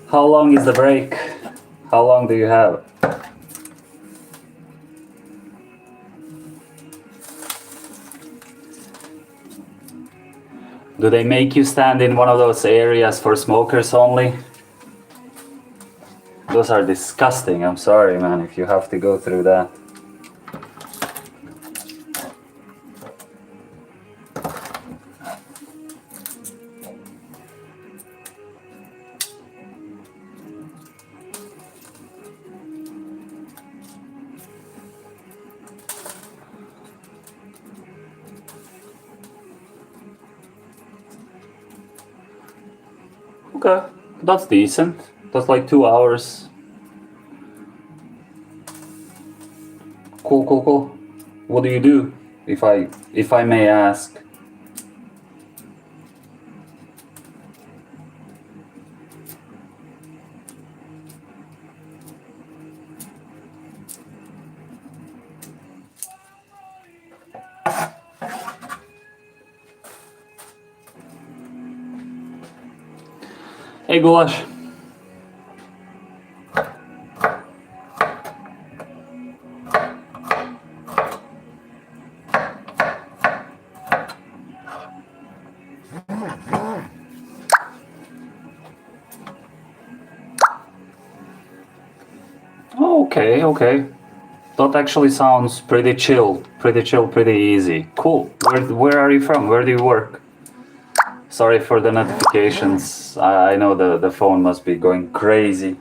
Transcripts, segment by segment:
How long is the break? How long do you have? Do they make you stand in one of those areas for smokers only? Those are disgusting. I'm sorry, man, if you have to go through that. Okay, that's decent. That's like 2 hours. Cool, cool, cool. What do you do, if I may ask? Hey, Goulash. Okay, okay. That actually sounds pretty chill, pretty easy. Cool. Where are you from? Where do you work? Sorry for the notifications. I know the phone must be going crazy.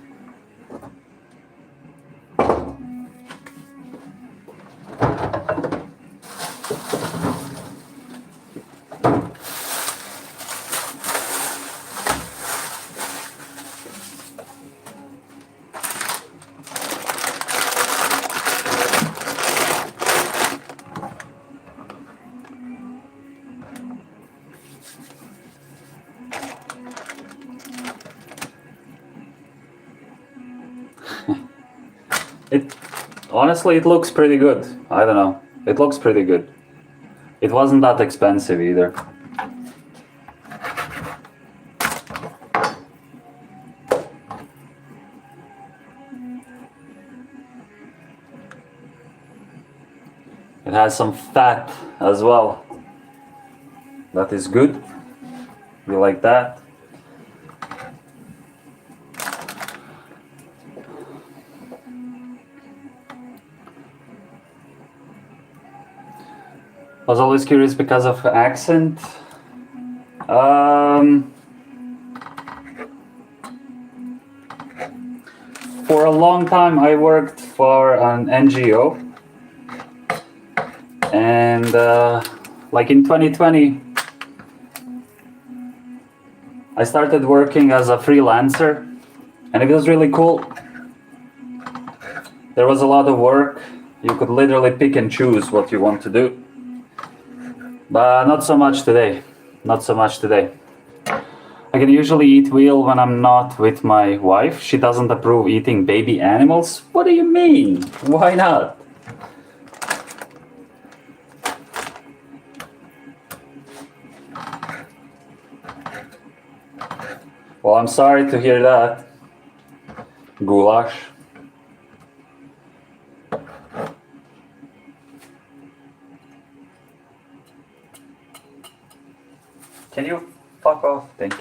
Honestly, it looks pretty good. I don't know. It looks pretty good. It wasn't that expensive either. It has some fat as well. That is good. You like that? I was always curious because of accent. For a long time I worked for an NGO, and like in 2020 I started working as a freelancer, and it was really cool. There was a lot of work. You could literally pick and choose what you want to do. But not so much today. Not so much today. I can usually eat veal when I'm not with my wife. She doesn't approve eating baby animals. What do you mean? Why not? Well, I'm sorry to hear that, Goulash. Can you fuck off? Thank you.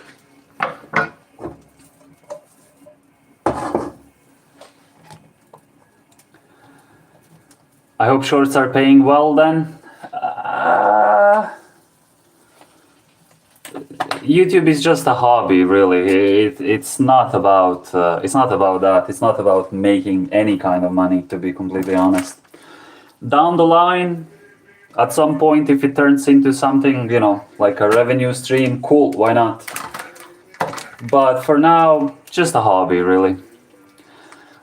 I hope shorts are paying well then. YouTube is just a hobby, really. It's not about that. It's not about making any kind of money, to be completely honest. Down the line, at some point, if it turns into something, you know, like a revenue stream, cool, why not? But for now, just a hobby, really.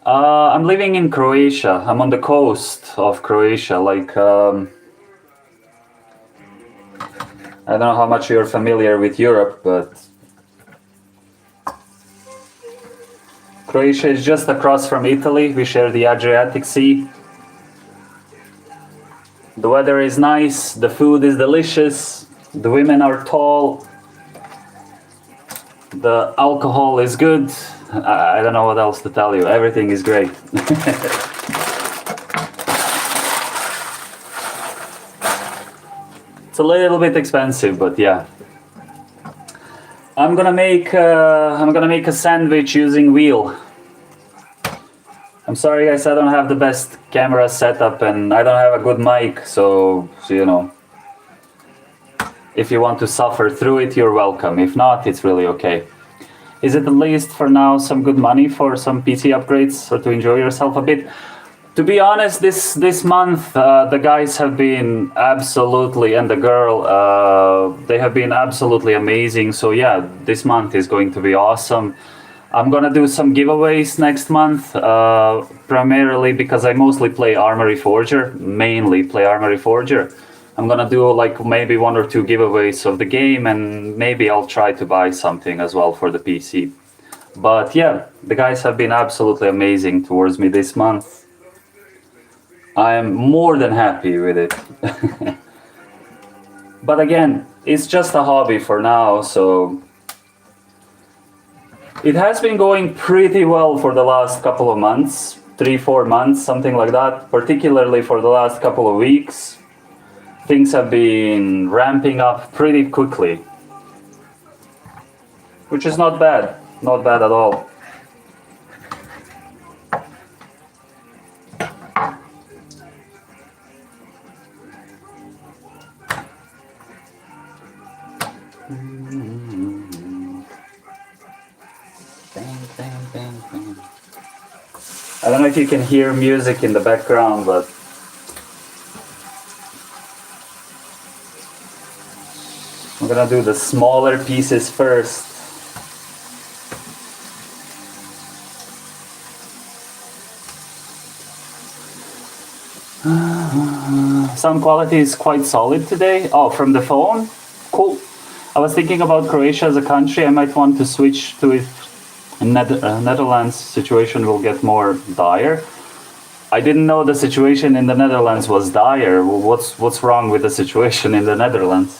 I'm living in Croatia. I'm on the coast of Croatia, like I don't know how much you're familiar with Europe, but Croatia is just across from Italy. We share the Adriatic Sea. The weather is nice, the food is delicious, the women are tall, the alcohol is good. I don't know what else to tell you. Everything is great. It's a little bit expensive, but yeah. I'm gonna make a sandwich using Veal. I'm sorry guys, I don't have the best camera setup and I don't have a good mic, so you know, if you want to suffer through it, you're welcome. If not, it's really okay. Is it at least for now some good money for some PC upgrades or to enjoy yourself a bit? To be honest, this month the guys have been absolutely, and the girl, they have been absolutely amazing. So yeah, this month is going to be awesome. I'm gonna do some giveaways next month, primarily because I mostly play Armory Forger, mainly play Armory Forger. I'm gonna do like maybe 1 or 2 giveaways of the game, and maybe I'll try to buy something as well for the PC. But yeah, the guys have been absolutely amazing towards me this month. I'm more than happy with it. But again, it's just a hobby for now, so it has been going pretty well for the last couple of months, 3-4 months, something like that, particularly for the last couple of weeks. Things have been ramping up pretty quickly, which is not bad at all. I don't know if you can hear music in the background, but I'm gonna do the smaller pieces first. Sound quality is quite solid today. Oh, from the phone? Cool. I was thinking about Croatia as a country. I might want to switch to it. Netherlands situation will get more dire. I didn't know the situation in the Netherlands was dire. What's wrong with the situation in the Netherlands?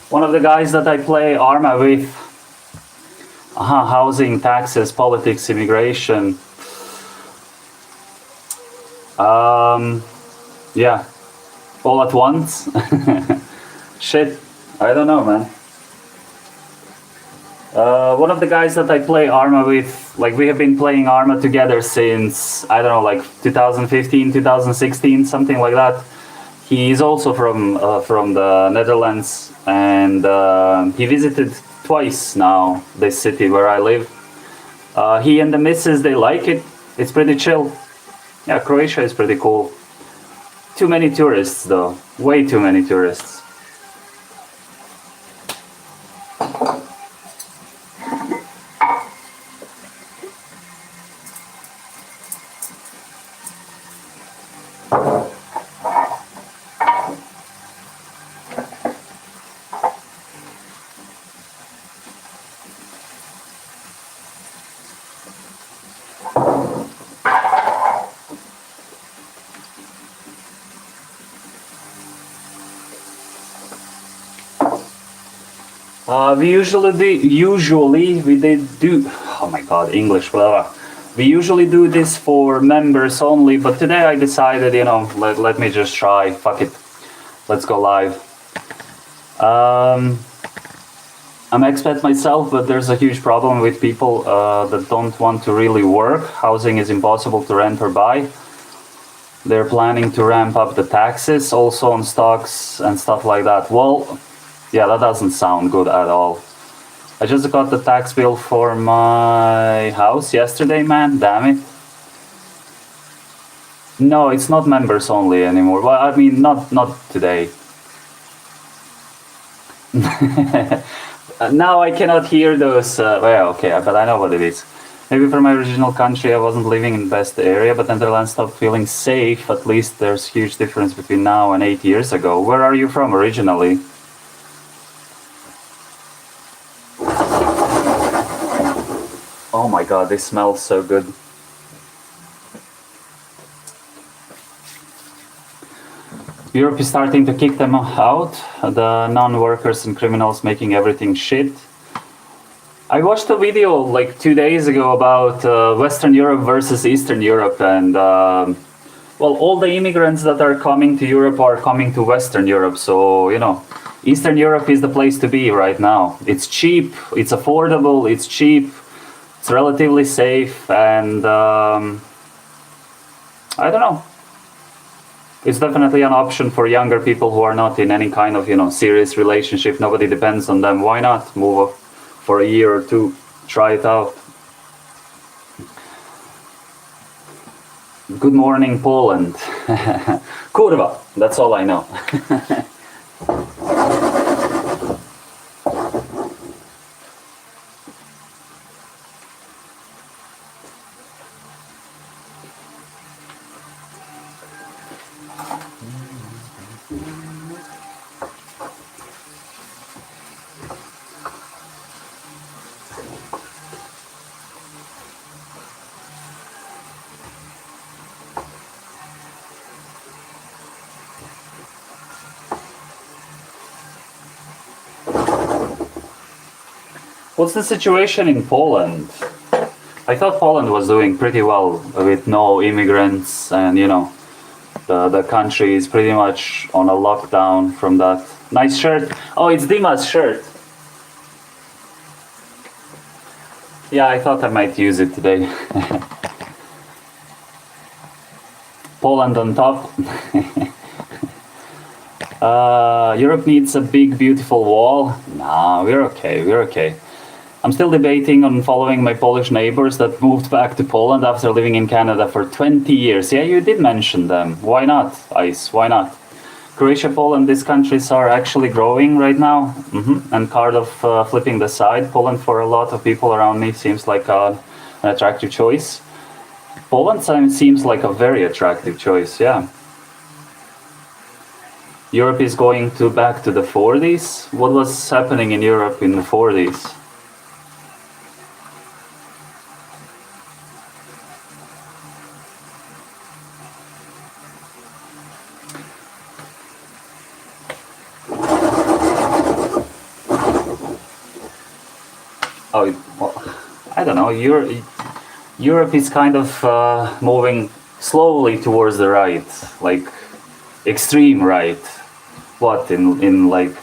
One of the guys that I play Arma with, housing, taxes, politics, immigration. Yeah, all at once. Shit, I don't know, man. One of the guys that I play Arma with, like we have been playing Arma together since, I don't know, like 2015, 2016, something like that. He is also from the Netherlands, and he visited twice now this city where I live. He and the missus, they like it. It's pretty chill. Yeah, Croatia is pretty cool. Too many tourists though, way too many tourists. We usually do this for members only, but today I decided, you know, let me just try. Fuck it, let's go live. I'm expat myself, but there's a huge problem with people that don't want to really work. Housing is impossible to rent or buy. They're planning to ramp up the taxes also on stocks and stuff like that. Well, yeah, that doesn't sound good at all. I just got the tax bill for my house yesterday, man. Damn it. No, it's not members only anymore. Well, I mean, not today. Now I cannot hear those. Well, okay, but I know what it is. Maybe from my original country, I wasn't living in the best area, but Netherlands stopped feeling safe. At least there's huge difference between now and 8 years ago. Where are you from originally? Oh my god, this smells so good. Europe is starting to kick them out, the non-workers and criminals making everything shit. I watched a video like 2 days ago about Western Europe versus Eastern Europe, and well, all the immigrants that are coming to Europe are coming to Western Europe, so, you know, Eastern Europe is the place to be right now. It's cheap, it's affordable, it's cheap, it's relatively safe, and I don't know. It's definitely an option for younger people who are not in any kind of, you know, serious relationship. Nobody depends on them. Why not move for a year or two? Try it out. Good morning, Poland. Kurwa. That's all I know. What's the situation in Poland? I thought Poland was doing pretty well with no immigrants, and, you know, the country is pretty much on a lockdown from that. Nice shirt. Oh, it's Dima's shirt. Yeah, I thought I might use it today. Poland on top. Europe needs a big, beautiful wall. Nah, we're okay, we're okay. I'm still debating on following my Polish neighbors that moved back to Poland after living in Canada for 20 years. Yeah, you did mention them. Why not, Ice? Why not? Croatia, Poland, these countries are actually growing right now. And kind of flipping the side. Poland, for a lot of people around me, seems like an attractive choice. Poland seems like a very attractive choice, yeah. Europe is going back to the 40s. What was happening in Europe in the 40s? Oh, well, I don't know. Europe is kind of moving slowly towards the right, like extreme right. What, in like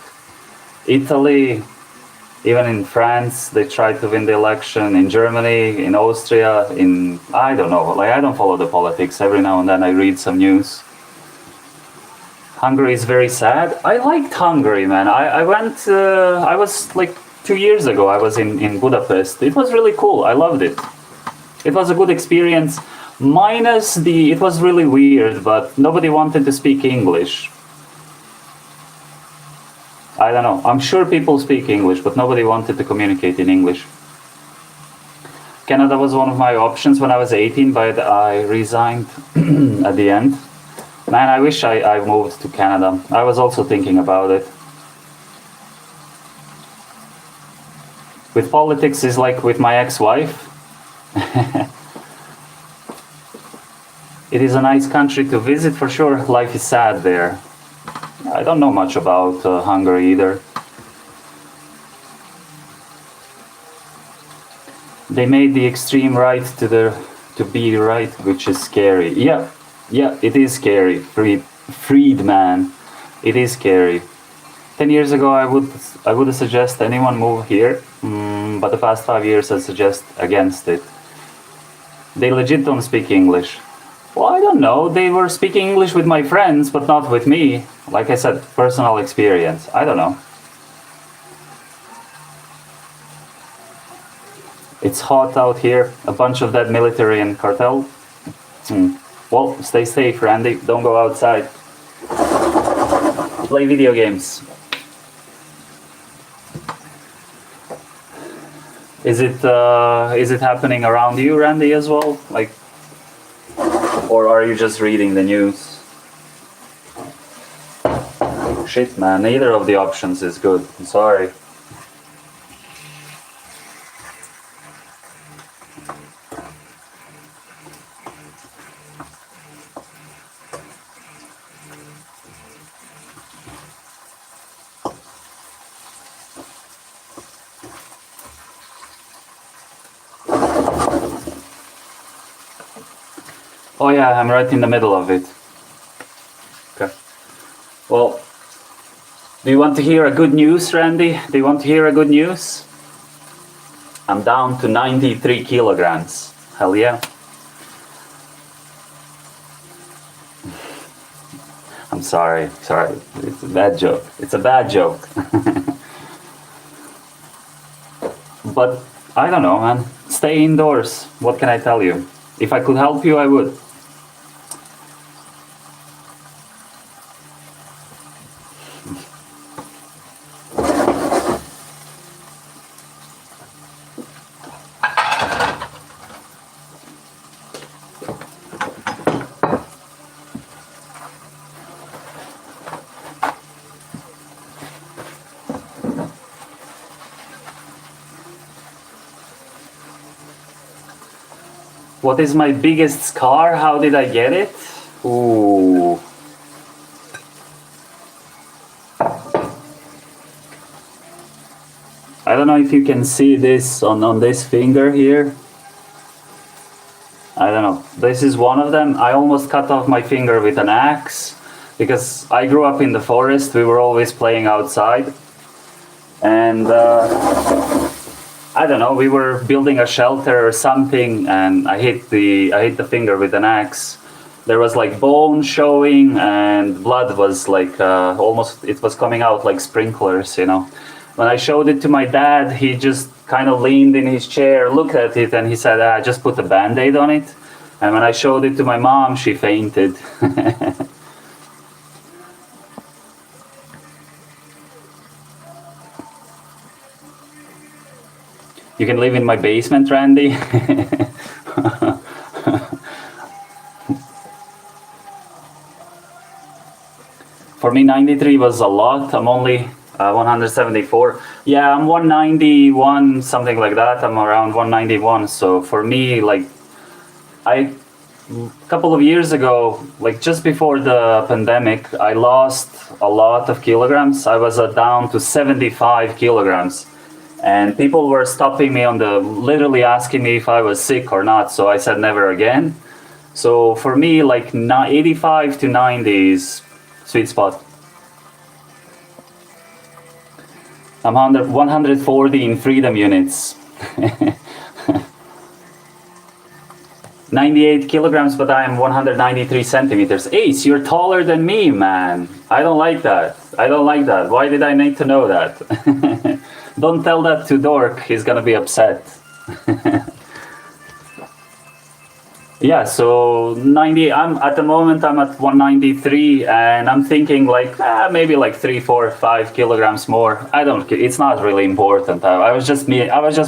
Italy, even in France, they tried to win the election. In Germany, in Austria, I don't know. Like, I don't follow the politics. Every now and then I read some news. Hungary is very sad. I liked Hungary, man. I went. I was like 2 years ago. I was in Budapest. It was really cool. I loved it. It was a good experience. Minus it was really weird, but nobody wanted to speak English. I don't know. I'm sure people speak English, but nobody wanted to communicate in English. Canada was one of my options when I was 18, but I resigned at the end. Man, I wish I moved to Canada. I was also thinking about it. With politics is like with my ex-wife. It is a nice country to visit for sure. Life is sad there. I don't know much about Hungary either. They made the extreme right to be right, which is scary. Yeah, it is scary. Freed man, it is scary. 10 years ago, I would suggest anyone move here, but the past 5 years I suggest against it. They legit don't speak English. Well, I don't know. They were speaking English with my friends, but not with me. Like I said, personal experience. I don't know. It's hot out here. A bunch of that military and cartel. Well, stay safe, Randy. Don't go outside. Play video games. Is it happening around you, Randy, as well? Like, or are you just reading the news? Shit, man. Neither of the options is good. I'm sorry. Oh yeah, I'm right in the middle of it. Okay. Well, do you want to hear a good news, Randy? Do you want to hear a good news? I'm down to 93 kilograms. Hell yeah. I'm sorry. It's a bad joke. It's a bad joke. But I don't know, man. Stay indoors. What can I tell you? If I could help you, I would. What is my biggest scar? How did I get it? Ooh. I don't know if you can see this on this finger here. I don't know. This is one of them. I almost cut off my finger with an axe because I grew up in the forest. We were always playing outside. And I don't know, we were building a shelter or something, and I hit the finger with an axe. There was like bone showing, and blood was like almost, it was coming out like sprinklers, you know. When I showed it to my dad, he just kind of leaned in his chair, looked at it, and he said, just put a band-aid on it. And when I showed it to my mom, she fainted. You can live in my basement, Randy. For me, 93 was a lot. I'm only 174. Yeah, I'm 191, something like that. I'm around 191. So for me, like, a couple of years ago, like just before the pandemic, I lost a lot of kilograms. I was down to 75 kilograms. And people were stopping me literally asking me if I was sick or not. So I said never again. So for me, like 85 to 90 is sweet spot. I'm 140 in freedom units. 98 kilograms, but I am 193 centimeters. Ace, you're taller than me, man. I don't like that. I don't like that. Why did I need to know that? Don't tell that to Dork, he's gonna be upset. Yeah, so 90, at the moment I'm at 193, and I'm thinking like maybe like 3, 4, 5 kilograms more. I don't, it's not really important. I was just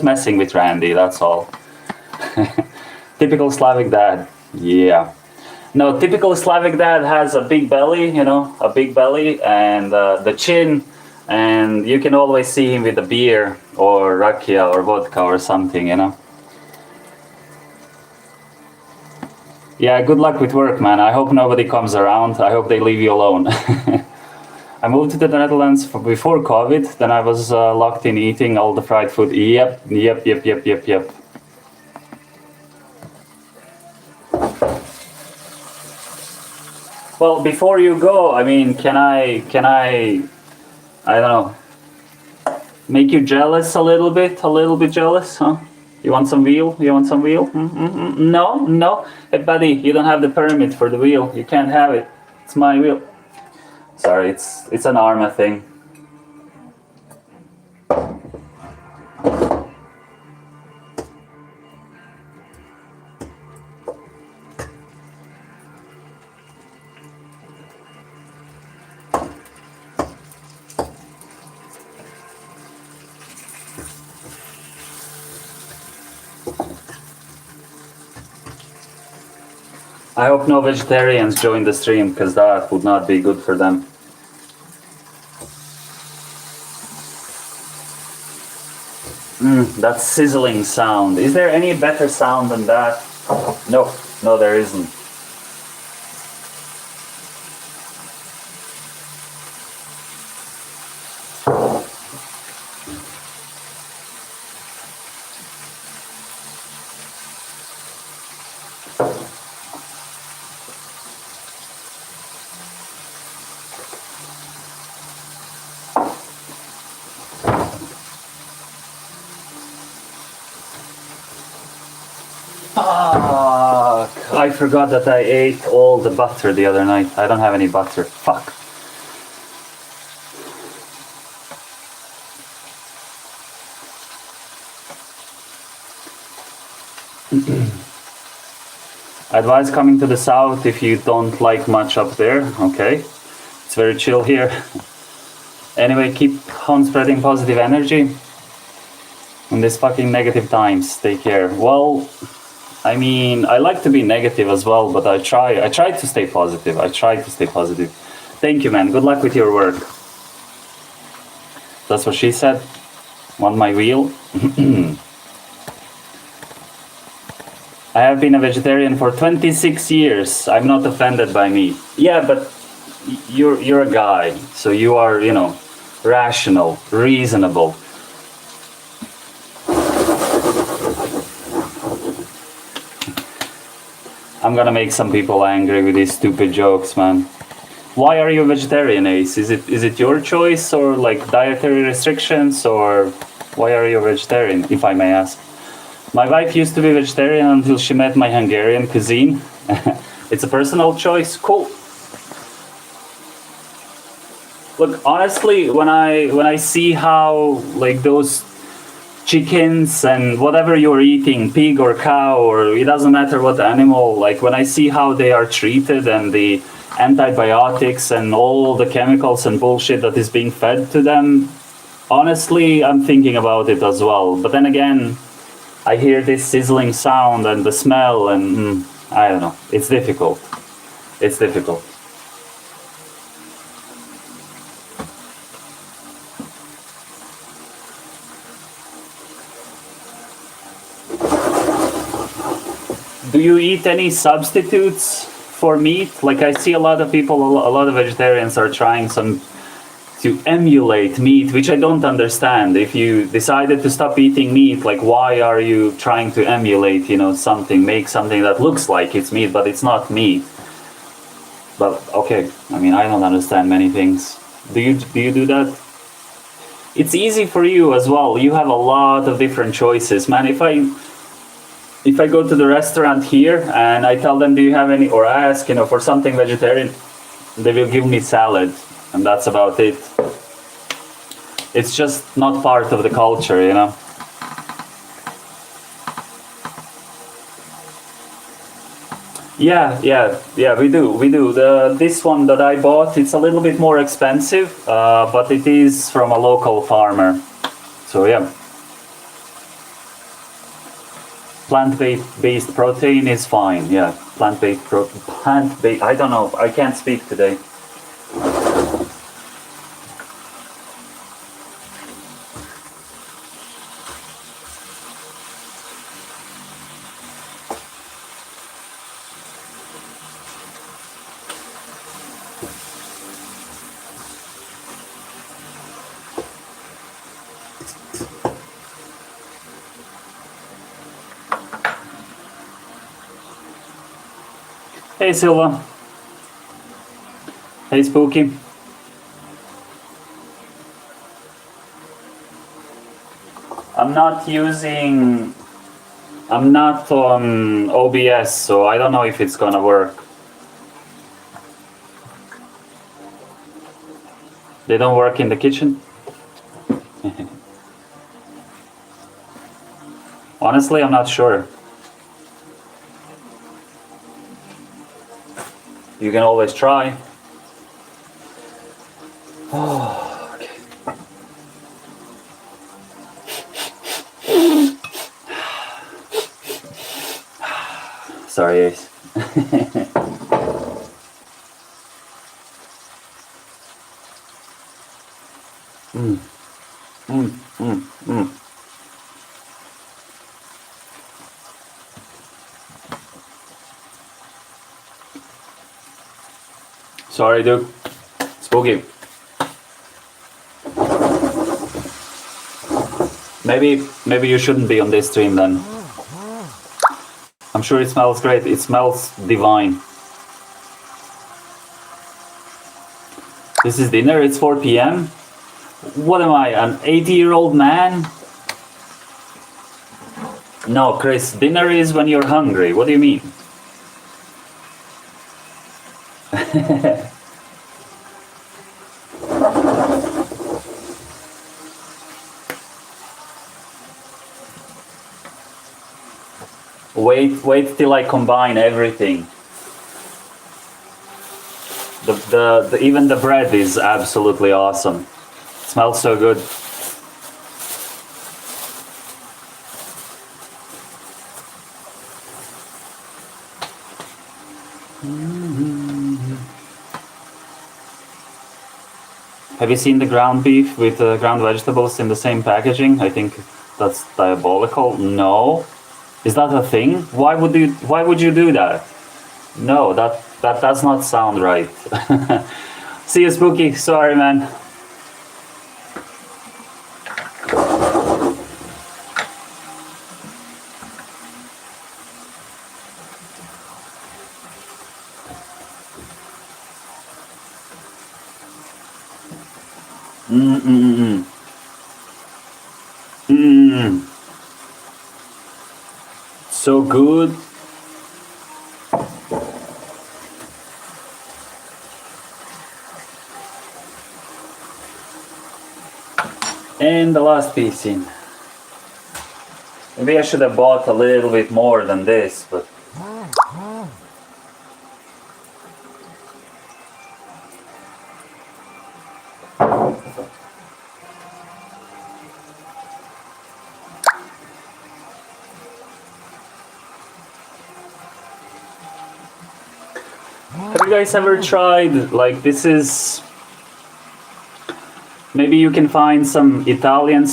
messing with Randy, that's all. Typical Slavic dad. Yeah. No, typical Slavic dad has a big belly, you know, a big belly, and the chin. And you can always see him with a beer or rakia or vodka or something, you know. Yeah, good luck with work, man. I hope nobody comes around. I hope they leave you alone. I moved to the Netherlands before COVID. Then I was locked in eating all the fried food. Yep. Well, before you go, I mean, can I I don't know, make you jealous a little bit jealous, huh? You want some veal? You want some veal? No, no. Hey, buddy, you don't have the permit for the veal. You can't have it. It's my veal. Sorry, it's an Arma thing. I hope no vegetarians join the stream, because that would not be good for them. That sizzling sound. Is there any better sound than that? No, no there isn't. I forgot that I ate all the butter the other night. I don't have any butter. Fuck. Advise coming to the south if you don't like much up there. Okay. It's very chill here. Anyway, keep on spreading positive energy in these fucking negative times. Take care. Well, I mean, I like to be negative as well, but I try to stay positive. I try to stay positive. Thank you, man. Good luck with your work. That's what she said. Want my wheel? I have been a vegetarian for 26 years. I'm not offended by meat. Yeah, but you're a guy, so you are, you know, rational, reasonable. I'm gonna make some people angry with these stupid jokes, man. Why are you a vegetarian, Ace? Is it your choice, or like dietary restrictions, or why are you a vegetarian, if I may ask? My wife used to be vegetarian until she met my Hungarian cuisine. It's a personal choice. Cool. Look, honestly, when I see how like those chickens and whatever you're eating, pig or cow, or it doesn't matter what animal, like when I see how they are treated and the antibiotics and all the chemicals and bullshit that is being fed to them, honestly, I'm thinking about it as well. But then again, I hear this sizzling sound and the smell, and I don't know, it's difficult. It's difficult. Do you eat any substitutes for meat? Like I see a lot of people, a lot of vegetarians are trying to emulate meat, which I don't understand. If you decided to stop eating meat, like why are you trying to emulate, you know, something, make something that looks like it's meat, but it's not meat? But okay, I mean, I don't understand many things. Do you do that? It's easy for you as well. You have a lot of different choices, man. If I go to the restaurant here and I tell them, do you have any, or I ask, you know, for something vegetarian, they will give me salad, and that's about it. It's just not part of the culture, you know. Yeah, we do. This one that I bought, it's a little bit more expensive, but it is from a local farmer. So yeah. Plant-based protein is fine, yeah. Plant-based, I don't know, I can't speak today. Hey Silva. Hey Spooky. I'm not on OBS, so I don't know if it's gonna work. They don't work in the kitchen? Honestly, I'm not sure. You can always try. Oh, okay. Sorry, Ace. Sorry, dude. Spooky. Maybe you shouldn't be on this stream then. I'm sure it smells great. It smells divine. This is dinner. It's 4 p.m. What am I, an 80-year-old man? No, Chris, dinner is when you're hungry. What do you mean? Wait till I combine everything. Even the bread is absolutely awesome. It smells so good. Have you seen the ground beef with ground vegetables in the same packaging? I think that's diabolical. No. Is that a thing? Why would you do that? No, that does not sound right. See you, Spooky. Sorry, man. So good. And the last piece in. Maybe I should have bought a little bit more than this, but have you guys ever tried, like, this is, maybe you can find some Italian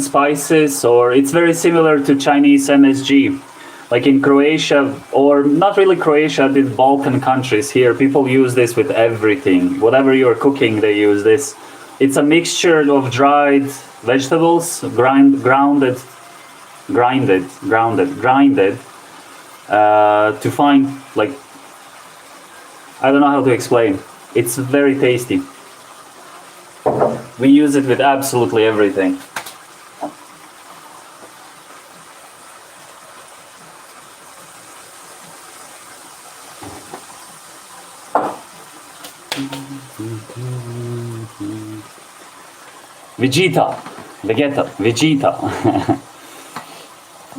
spices, or it's very similar to Chinese MSG. Like in Croatia, or not really Croatia, the Balkan countries here, people use this with everything. Whatever you're cooking, they use this. It's a mixture of dried vegetables, grounded, to find, like, I don't know how to explain. It's very tasty. We use it with absolutely everything. Vegeta.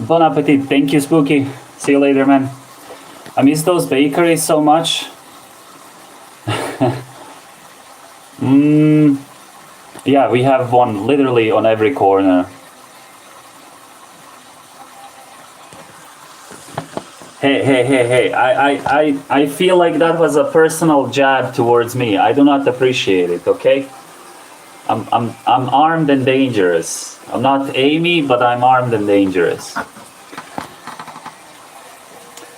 Bon appetit. Thank you, Spooky. See you later, man. I miss those bakeries so much. Yeah, we have one literally on every corner. Hey. I feel like that was a personal jab towards me. I do not appreciate it, okay? I'm armed and dangerous. I'm not Amy, but I'm armed and dangerous.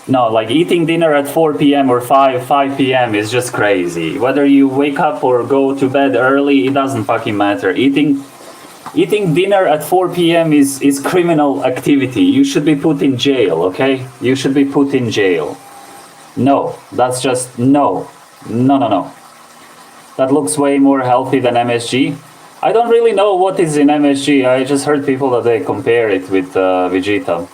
No, like eating dinner at 4 p.m. or 5 p.m. is just crazy. Whether you wake up or go to bed early, it doesn't fucking matter. Eating dinner at 4 p.m. is criminal activity. You should be put in jail, okay? You should be put in jail. No, that's just no. That looks way more healthy than MSG. I don't really know what is in MSG. I just heard people that they compare it with Vegeta.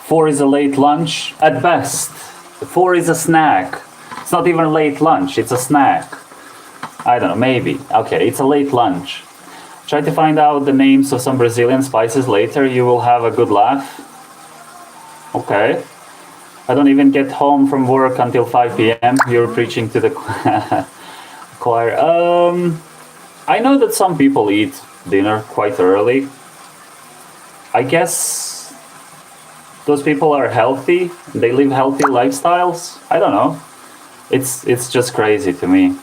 Four is a late lunch at best. Four is a snack. It's not even a late lunch. It's a snack. I don't know. Maybe. Okay, it's a late lunch. Try to find out the names of some Brazilian spices later. You will have a good laugh. Okay. I don't even get home from work until 5 p.m. You're preaching to the choir. I know that some people eat dinner quite early. I guess those people are healthy. They live healthy lifestyles. I don't know. It's just crazy to me.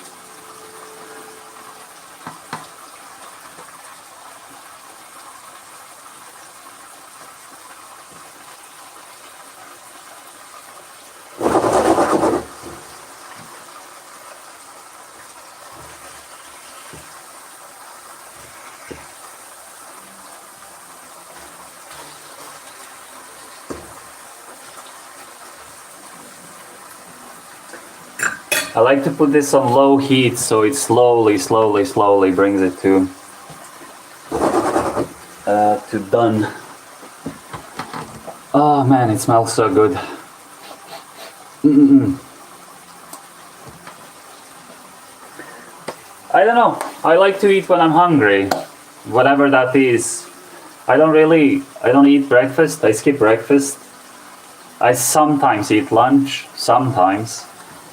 I like to put this on low heat so it slowly brings it to done. Oh man, it smells so good. I don't know. I like to eat when I'm hungry, whatever that is. I don't eat breakfast. I skip breakfast. I sometimes eat lunch, sometimes.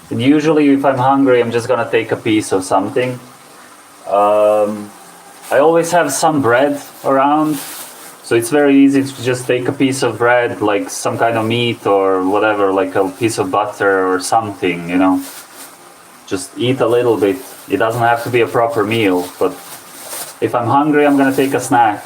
And usually if I'm hungry, I'm just gonna take a piece of something. I always have some bread around, so it's very easy to just take a piece of bread, like some kind of meat or whatever, like a piece of butter or something, you know. Just eat a little bit. It doesn't have to be a proper meal, but if I'm hungry, I'm gonna take a snack.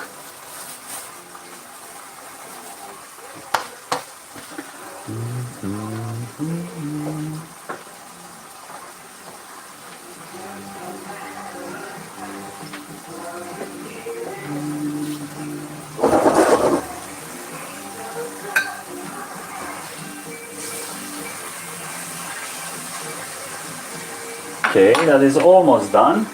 Okay, that is almost done.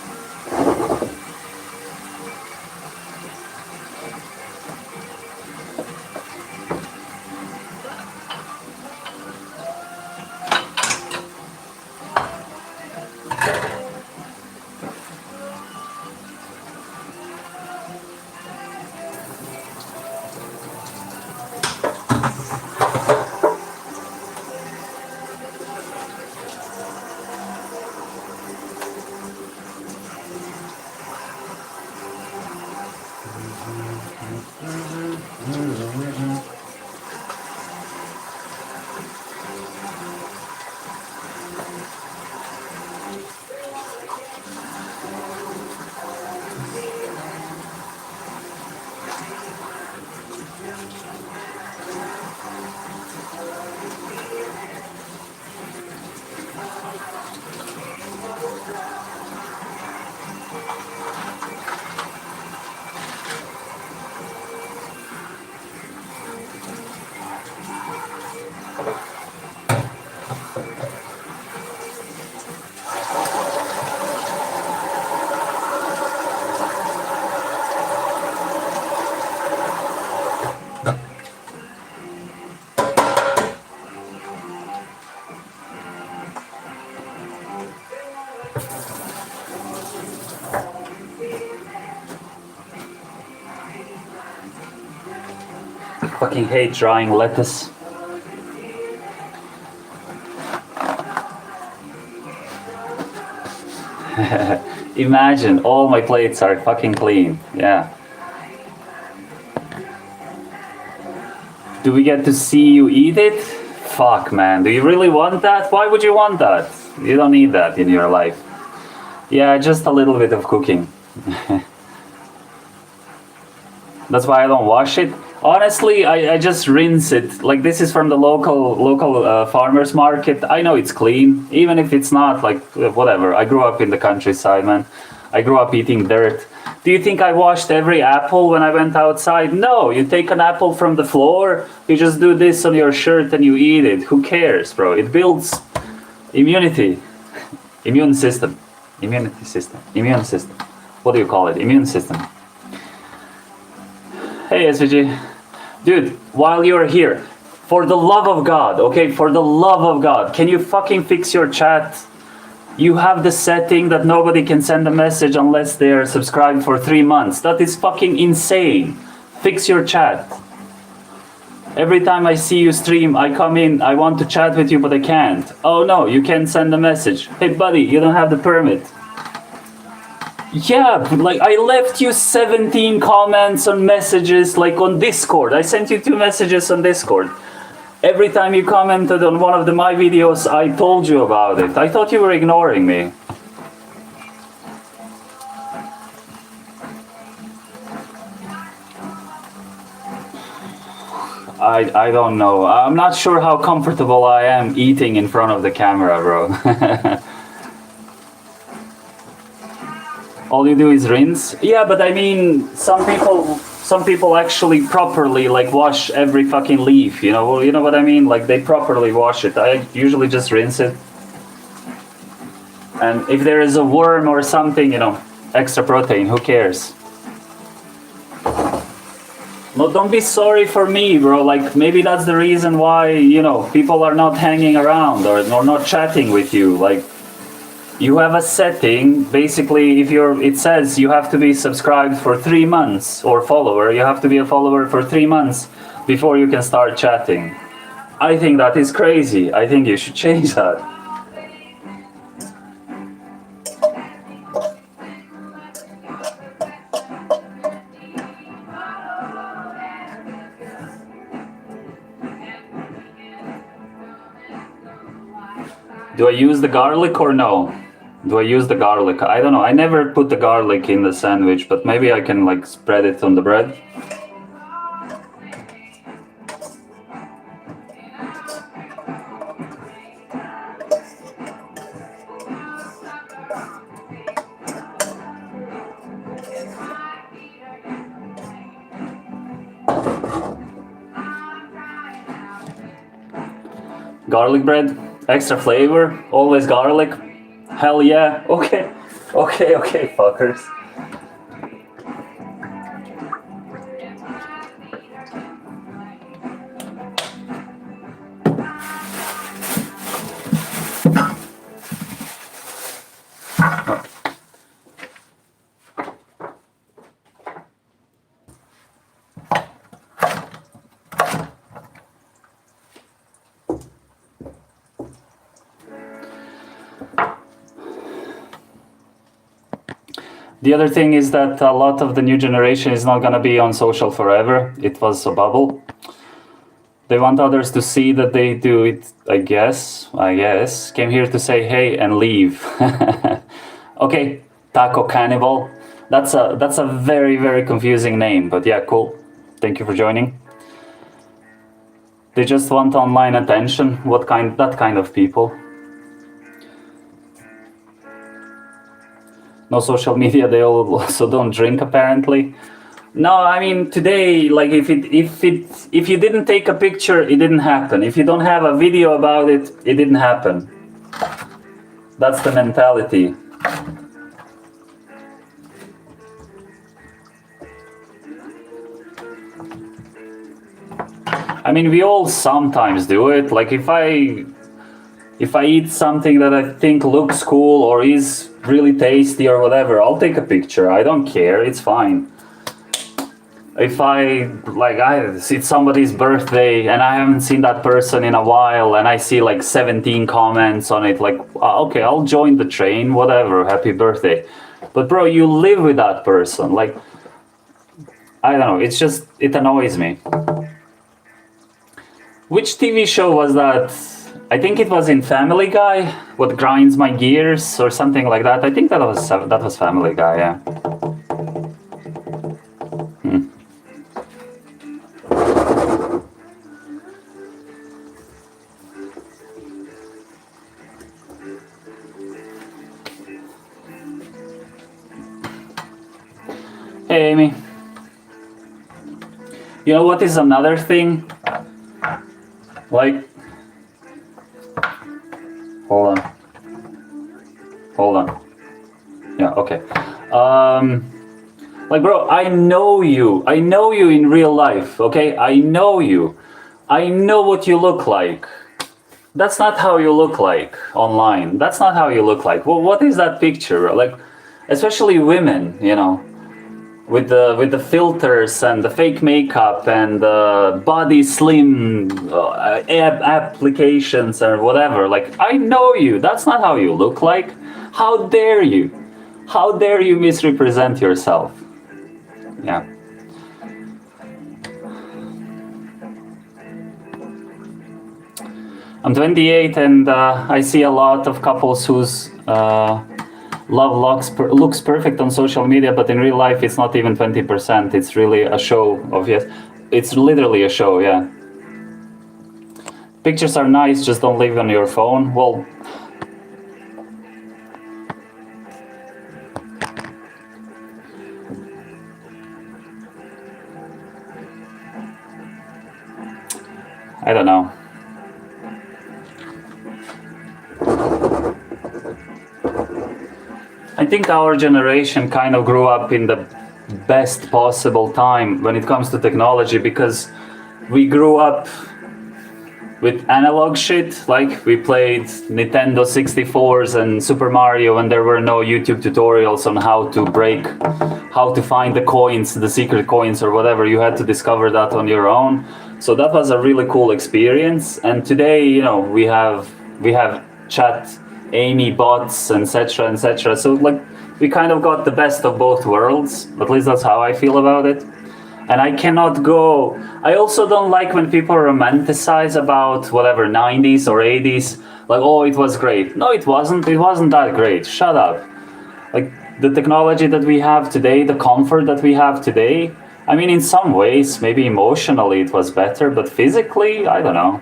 Fucking hate drying lettuce. Imagine all my plates are fucking clean. Yeah. Do we get to see you eat it? Fuck, man. Do you really want that? Why would you want that? You don't need that in your life. Yeah, just a little bit of cooking. That's why I don't wash it. Honestly, I just rinse it. Like, this is from the local farmer's market. I know it's clean, even if it's not, like, whatever. I grew up in the countryside, man. I grew up eating dirt. Do you think I washed every apple when I went outside? No, you take an apple from the floor, you just do this on your shirt and you eat it. Who cares, bro? It builds immunity. Immune system. Immunity system. Immune system. What do you call it? Immune system. Hey, SVG. Dude, while you're here, for the love of God, okay, for the love of God, can you fucking fix your chat? You have the setting that nobody can send a message unless they're subscribed for 3 months. That is fucking insane. Fix your chat. Every time I see you stream, I come in, I want to chat with you, but I can't. Oh no, you can't send a message. Hey buddy, you don't have the permit. Yeah, like I left you 17 comments on messages, like on Discord. I sent you 2 messages on Discord. Every time you commented on one of my videos, I told you about it. I thought you were ignoring me. I don't know. I'm not sure how comfortable I am eating in front of the camera, bro. All you do is rinse? Yeah, but I mean, some people actually properly like wash every fucking leaf, you know what I mean? Like they properly wash it. I usually just rinse it. And if there is a worm or something, you know, extra protein, who cares? No, don't be sorry for me, bro. Like maybe that's the reason why, you know, people are not hanging around or not chatting with you. Like you have a setting, basically it says you have to be subscribed for 3 months or follower. You have to be a follower for 3 months before you can start chatting. I think that is crazy. I think you should change that. Do I use the garlic or no? Do I use the garlic? I don't know. I never put the garlic in the sandwich, but maybe I can like spread it on the bread. Garlic bread, extra flavor, always garlic. Hell yeah. Okay, fuckers. The other thing is that a lot of the new generation is not going to be on social forever. It was a bubble. They want others to see that they do it, I guess. Came here to say hey and leave. Okay, Taco Cannibal. That's a very, very confusing name, but yeah, cool. Thank you for joining. They just want online attention. That kind of people. No social media, they also don't drink apparently. No, I mean today, like if you didn't take a picture, it didn't happen. If you don't have a video about it, it didn't happen. That's the mentality. I mean, we all sometimes do it. Like if I eat something that I think looks cool or is really tasty or whatever, I'll take a picture. I don't care. It's fine. If it's somebody's birthday and I haven't seen that person in a while and I see like 17 comments on it, like, okay, I'll join the train, whatever, happy birthday. But bro, you live with that person. Like, I don't know, it annoys me. Which TV show was that? I think it was in Family Guy, What Grinds My Gears or something like that. I think that was Family Guy, yeah. Okay, Amy. You know what is another thing? Like, hold on. Yeah, okay. Like, bro, I know you in real life, okay? I know you. I know what you look like. That's not how you look like online. That's not how you look like. Well, what is that picture? Like, especially women, you know, with the filters and the fake makeup and the body slim applications or whatever. Like, I know you. That's not how you look like. How dare you? How dare you misrepresent yourself? Yeah. I'm 28 and I see a lot of couples whose love looks perfect on social media, but in real life it's not even 20%. It's really a show of yes. It's literally a show, yeah. Pictures are nice, just don't leave on your phone. Well, I don't know. I think our generation kind of grew up in the best possible time when it comes to technology, because we grew up with analog shit. Like, we played Nintendo 64s and Super Mario, and there were no YouTube tutorials on how to find the coins, the secret coins or whatever. You had to discover that on your own. So that was a really cool experience. And today, you know, we have chat, Amy bots, etc., etc. So like, we kind of got the best of both worlds. At least that's how I feel about it. And I cannot go. I also don't like when people romanticize about whatever 90s or 80s. Like, oh, it was great. No, it wasn't. It wasn't that great. Shut up. Like, the technology that we have today, the comfort that we have today. I mean, in some ways, maybe emotionally it was better, but physically, I don't know.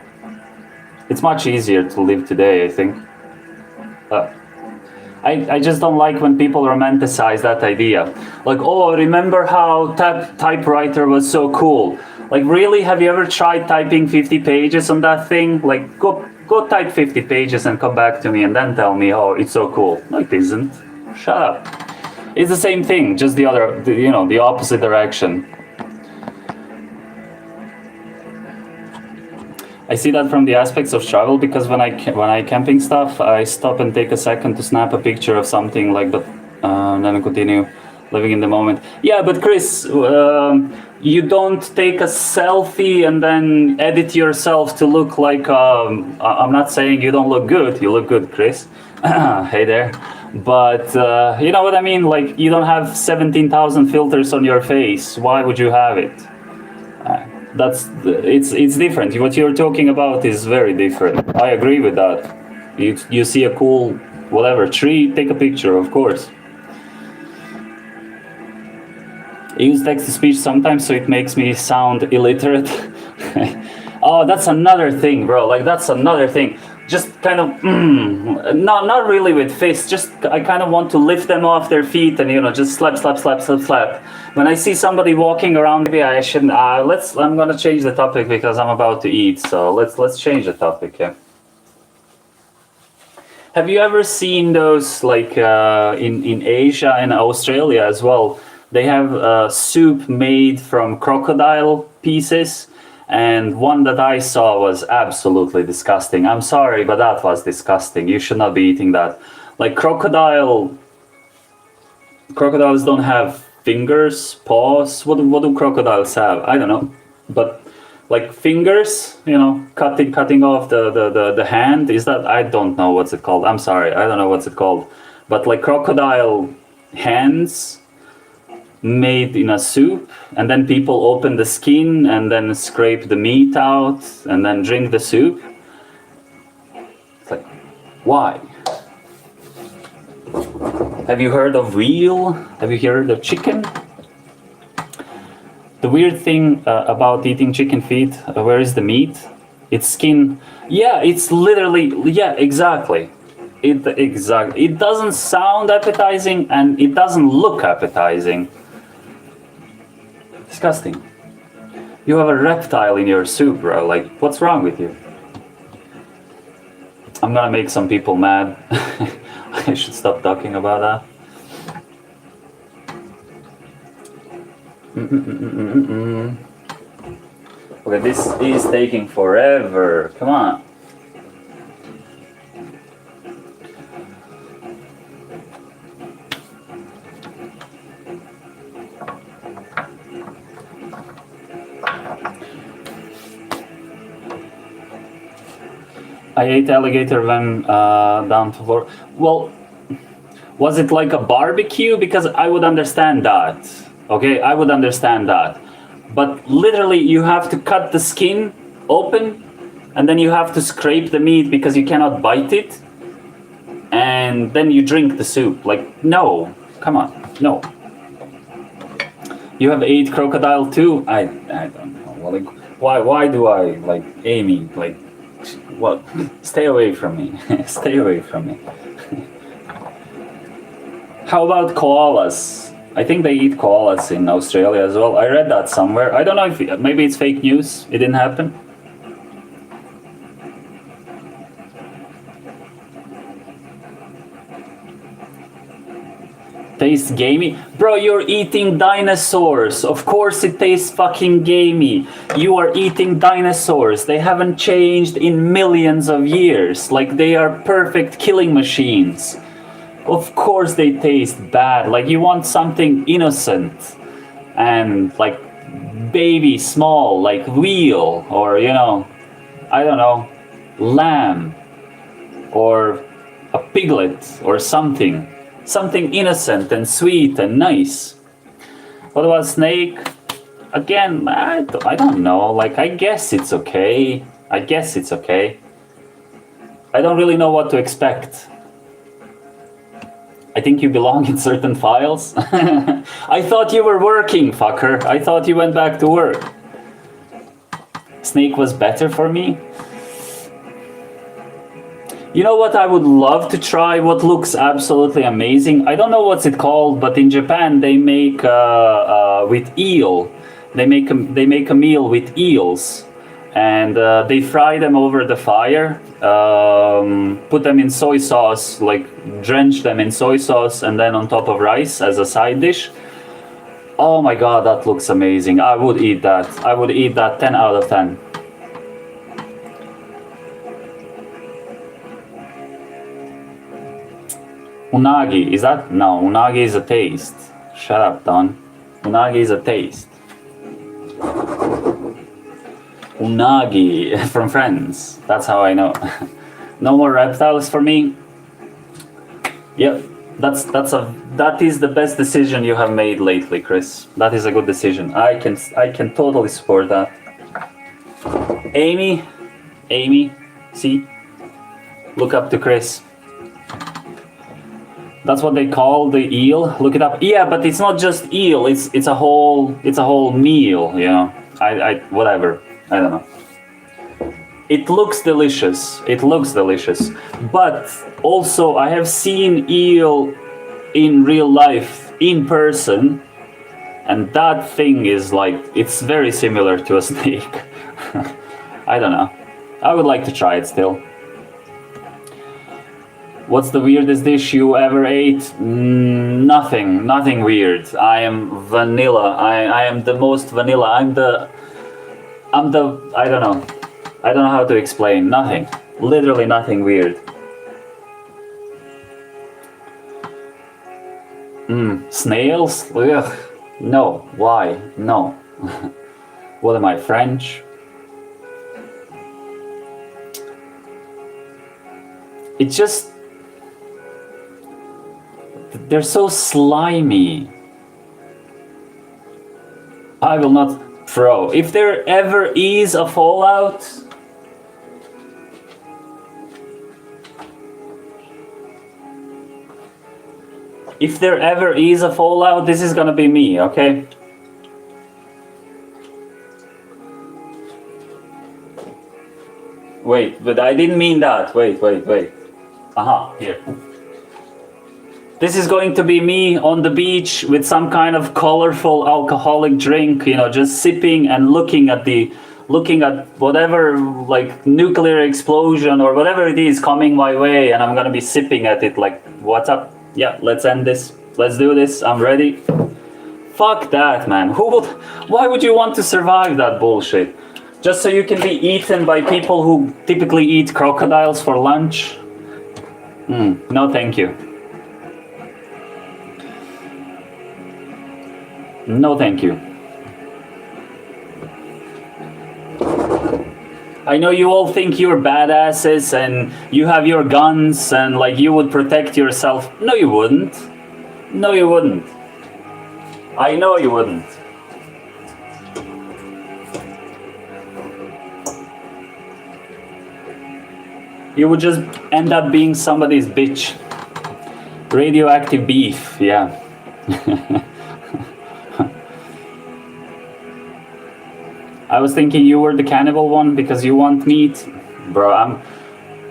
It's much easier to live today, I think. I just don't like when people romanticize that idea. Like, oh, remember how typewriter was so cool? Like, really? Have you ever tried typing 50 pages on that thing? Like, go type 50 pages and come back to me and then tell me, oh, it's so cool. No, it isn't. Shut up. It's the same thing, just the opposite direction. I see that from the aspects of travel, because when I camping stuff, I stop and take a second to snap a picture of something like that, and then continue living in the moment. Yeah, but Chris, you don't take a selfie and then edit yourself to look like. I'm not saying you don't look good. You look good, Chris. Hey there. But you know what I mean? Like, you don't have 17,000 filters on your face. Why would you have it? It's different. What you're talking about is very different. I agree with that. You see a cool whatever tree, take a picture, of course. I use text to speech sometimes, so it makes me sound illiterate. Oh, that's another thing, bro. Like, that's another thing. Just kind of not really with fists. Just I kind of want to lift them off their feet and, you know, just slap. When I see somebody walking around me, I shouldn't. I'm gonna change the topic because I'm about to eat. So let's change the topic. Yeah. Have you ever seen those, like, in Asia and Australia as well? They have soup made from crocodile pieces. And one that I saw was absolutely disgusting. I'm sorry, but that was disgusting. You should not be eating that. Like, crocodiles don't have fingers, paws. What do crocodiles have? I don't know. But like fingers, you know, cutting off the hand. Is that, I don't know what's it called. I'm sorry, I don't know what's it called. But like crocodile hands made in a soup, and then people open the skin and then scrape the meat out and then drink the soup. It's like, why? Have you heard of veal? Have you heard of chicken? The weird thing about eating chicken feet, where is the meat? It's skin. Yeah, it's literally, yeah, exactly. It doesn't sound appetizing and it doesn't look appetizing. Disgusting. You have a reptile in your soup, bro. Like, what's wrong with you? I'm gonna make some people mad. I should stop talking about that. Okay, this is taking forever. Come on. I ate alligator when down to Florida. Well, was it like a barbecue? Because I would understand that. Okay, I would understand that. But literally, you have to cut the skin open, and then you have to scrape the meat because you cannot bite it, and then you drink the soup. Like, no, come on, no. You have ate crocodile too? I don't know. Well, like, why do I like Amy like? What? Stay away from me. Stay away from me. How about koalas? I think they eat koalas in Australia as well. I read that somewhere. I don't know if maybe it's fake news. It didn't happen. Tastes gamey? Bro, you're eating dinosaurs. Of course it tastes fucking gamey. You are eating dinosaurs. They haven't changed in millions of years. Like, they are perfect killing machines. Of course they taste bad. Like, you want something innocent and like baby small, like veal, or you know, I don't know, lamb, or a piglet, or something. Something innocent and sweet and nice. What about snake? Again, I don't know. Like, I guess it's okay. I guess it's okay. I don't really know what to expect. I think you belong in certain files. I thought you were working, fucker. I thought you went back to work. Snake was better for me. You know what I would love to try? What looks absolutely amazing? I don't know what's it called, but in Japan they make with eel. They make a meal with eels, and they fry them over the fire. Put them in soy sauce, like drench them in soy sauce, and then on top of rice as a side dish. Oh my god, that looks amazing! I would eat that. I would eat that 10 out of 10. Unagi, is that? No, unagi is a taste. Shut up, Don. Unagi is a taste. Unagi from Friends. That's how I know. No more reptiles for me. Yep, that is the best decision you have made lately, Chris. That is a good decision. I can totally support that. Amy, see, look up to Chris. That's what they call the eel. Look it up. Yeah, but it's not just eel. It's a whole meal. You know. I whatever. I don't know. It looks delicious. It looks delicious. But also, I have seen eel in real life, in person, and that thing is like, it's very similar to a snake. I don't know. I would like to try it still. What's the weirdest dish you ever ate? Nothing weird. I am vanilla. I am the most vanilla. I'm the I don't know. I don't know how to explain. Nothing. Literally nothing weird. Snails? Ugh. No. Why? No. What am I, French? It just... They're so slimy. I will not... Bro, if there ever is a fallout... If there ever is a fallout, this is gonna be me, okay? Wait, but I didn't mean that. Wait. Aha, here. This is going to be me on the beach with some kind of colorful alcoholic drink, you know, just sipping and looking at whatever, like, nuclear explosion or whatever it is coming my way, and I'm gonna be sipping at it like, what's up? Yeah, let's end this. Let's do this. I'm ready. Fuck that, man. Why would you want to survive that bullshit? Just so you can be eaten by people who typically eat crocodiles for lunch? No, thank you. No, thank you. I know you all think you're badasses and you have your guns and like you would protect yourself. No, you wouldn't. No, you wouldn't. I know you wouldn't. You would just end up being somebody's bitch. Radioactive beef, yeah. I was thinking you were the cannibal one because you want meat. Bro,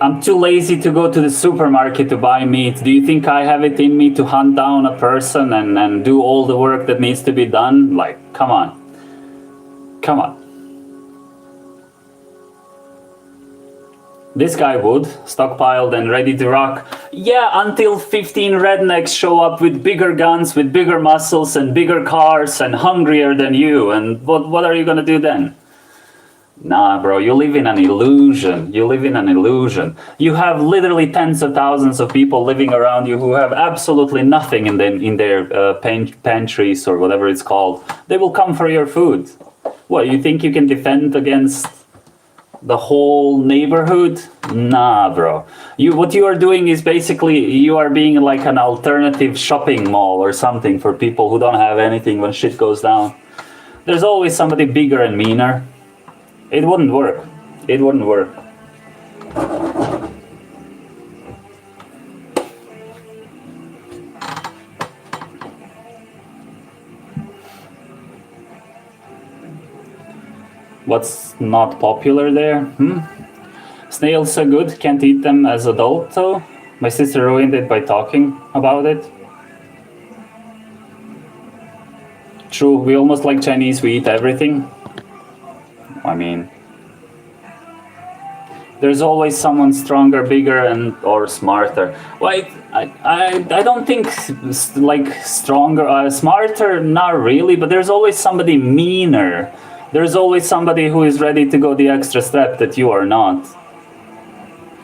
I'm too lazy to go to the supermarket to buy meat. Do you think I have it in me to hunt down a person and do all the work that needs to be done? Like, come on. Come on. This guy would, stockpiled and ready to rock. Yeah, until 15 rednecks show up with bigger guns, with bigger muscles and bigger cars and hungrier than you. And what are you gonna do then? Nah, bro, you live in an illusion. You live in an illusion. You have literally tens of thousands of people living around you who have absolutely nothing in their pantries or whatever it's called. They will come for your food. What, you think you can defend against the whole neighborhood? Nah, bro. What you are doing is basically you are being like an alternative shopping mall or something for people who don't have anything when shit goes down. There's always somebody bigger and meaner. It wouldn't work. It wouldn't work. What's not popular there? Snails are good, can't eat them as adult though. My sister ruined it by talking about it. True, we almost like Chinese, we eat everything. I mean, there's always someone stronger, bigger, and or smarter. Like, I don't think like stronger, smarter, not really, but there's always somebody meaner. There's always somebody who is ready to go the extra step that you are not.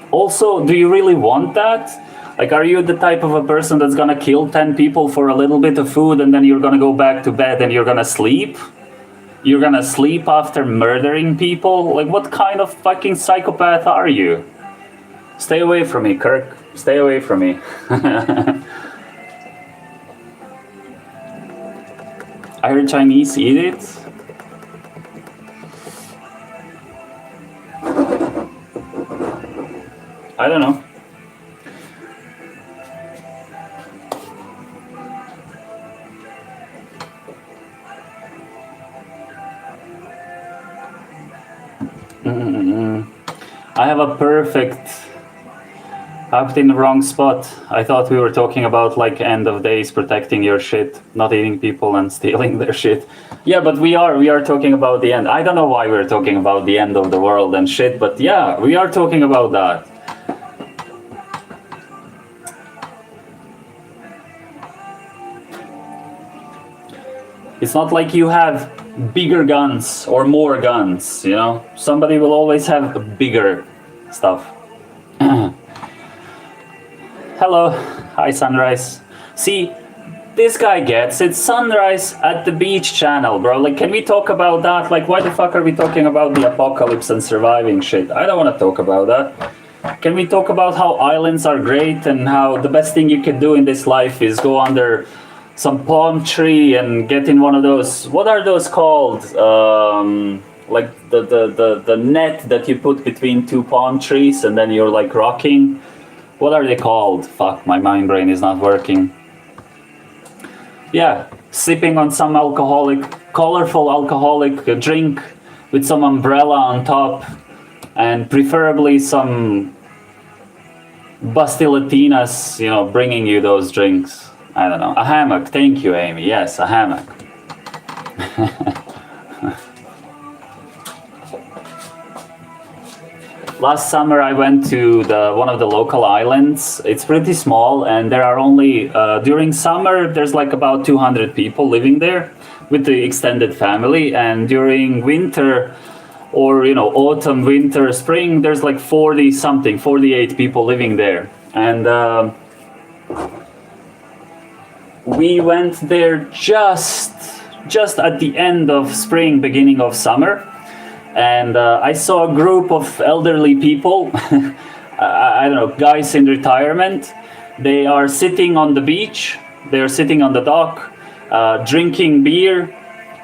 Also, do you really want that? Like, are you the type of a person that's gonna kill 10 people for a little bit of food and then you're gonna go back to bed and you're gonna sleep? You're gonna sleep after murdering people? Like, what kind of fucking psychopath are you? Stay away from me, Kirk. Stay away from me. I heard Chinese eat it. I don't know. I have a perfect... I've in the wrong spot. I thought we were talking about like end of days, protecting your shit, not eating people and stealing their shit. Yeah, but we are talking about the end. I don't know why we're talking about the end of the world and shit, but yeah, we are talking about that. It's not like you have bigger guns or more guns, you know? Somebody will always have bigger stuff. Hello. Hi, Sunrise. See, this guy gets it. Sunrise at the beach channel, bro. Like, can we talk about that? Like, why the fuck are we talking about the apocalypse and surviving shit? I don't want to talk about that. Can we talk about how islands are great and how the best thing you can do in this life is go under some palm tree and get in one of those, what are those called? Like the net that you put between two palm trees and then you're like rocking. What are they called? Fuck, my mind brain is not working. Yeah, sipping on some colorful alcoholic drink with some umbrella on top and preferably some busty latinas, you know, bringing you those drinks. I don't know. A hammock. Thank you, Amy. Yes, a hammock. Last summer I went to one of the local islands. It's pretty small, and there are only during summer there's like about 200 people living there with the extended family, and during winter or autumn, winter, spring, there's like 48 people living there. And we went there just at the end of spring, beginning of summer. And I saw a group of elderly people, I don't know, guys in retirement. They are sitting on the beach, they are sitting on the dock, drinking beer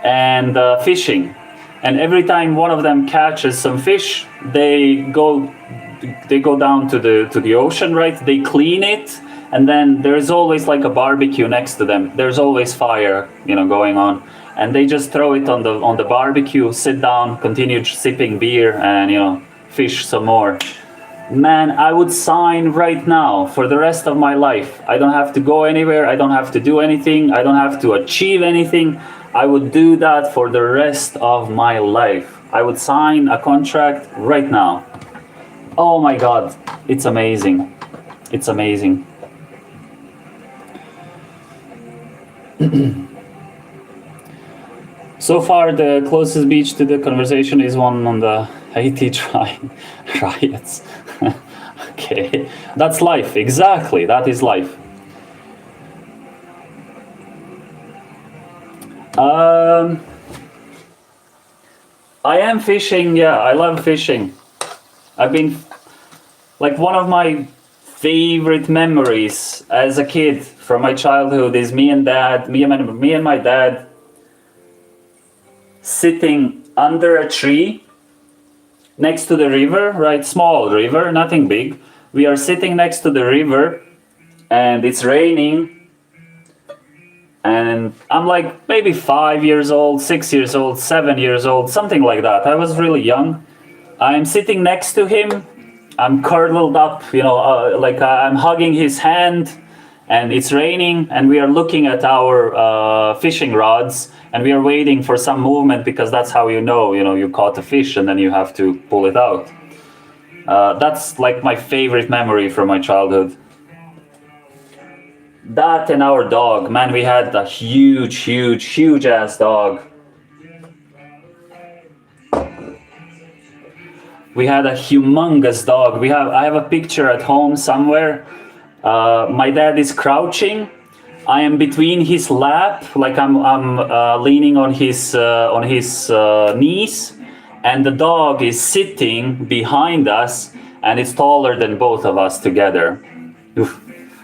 and fishing. And every time one of them catches some fish, they go down to the ocean, right? They clean it, and then there's always like a barbecue next to them. There's always fire, going on. And they just throw it on the barbecue, sit down, continue sipping beer, and fish some more. Man, I would sign right now for the rest of my life. I don't have to go anywhere. I don't have to do anything. I don't have to achieve anything. I would do that for the rest of my life. I would sign a contract right now. Oh my God, it's amazing. It's amazing. So far, the closest beach to the conversation is one on the Haiti riots. Okay, that's life. Exactly, that is life. I am fishing. Yeah, I love fishing. I've been like one of my favorite memories as a kid from my childhood is me and my dad sitting under a tree next to the river, right? Small river, nothing big. We are sitting next to the river and it's raining, and I'm like maybe 5 years old, 6 years old, 7 years old, something like that. I was really young. I'm sitting next to him. I'm curled up, like I'm hugging his hand, and it's raining, and we are looking at our fishing rods, and we are waiting for some movement, because that's how you caught a fish, and then you have to pull it out. That's like my favorite memory from my childhood. That and our dog, man, we had a huge ass dog. We had a humongous dog. I have a picture at home somewhere. My dad is crouching. I am between his lap, like I'm leaning on his knees, and the dog is sitting behind us, and it's taller than both of us together. Oof.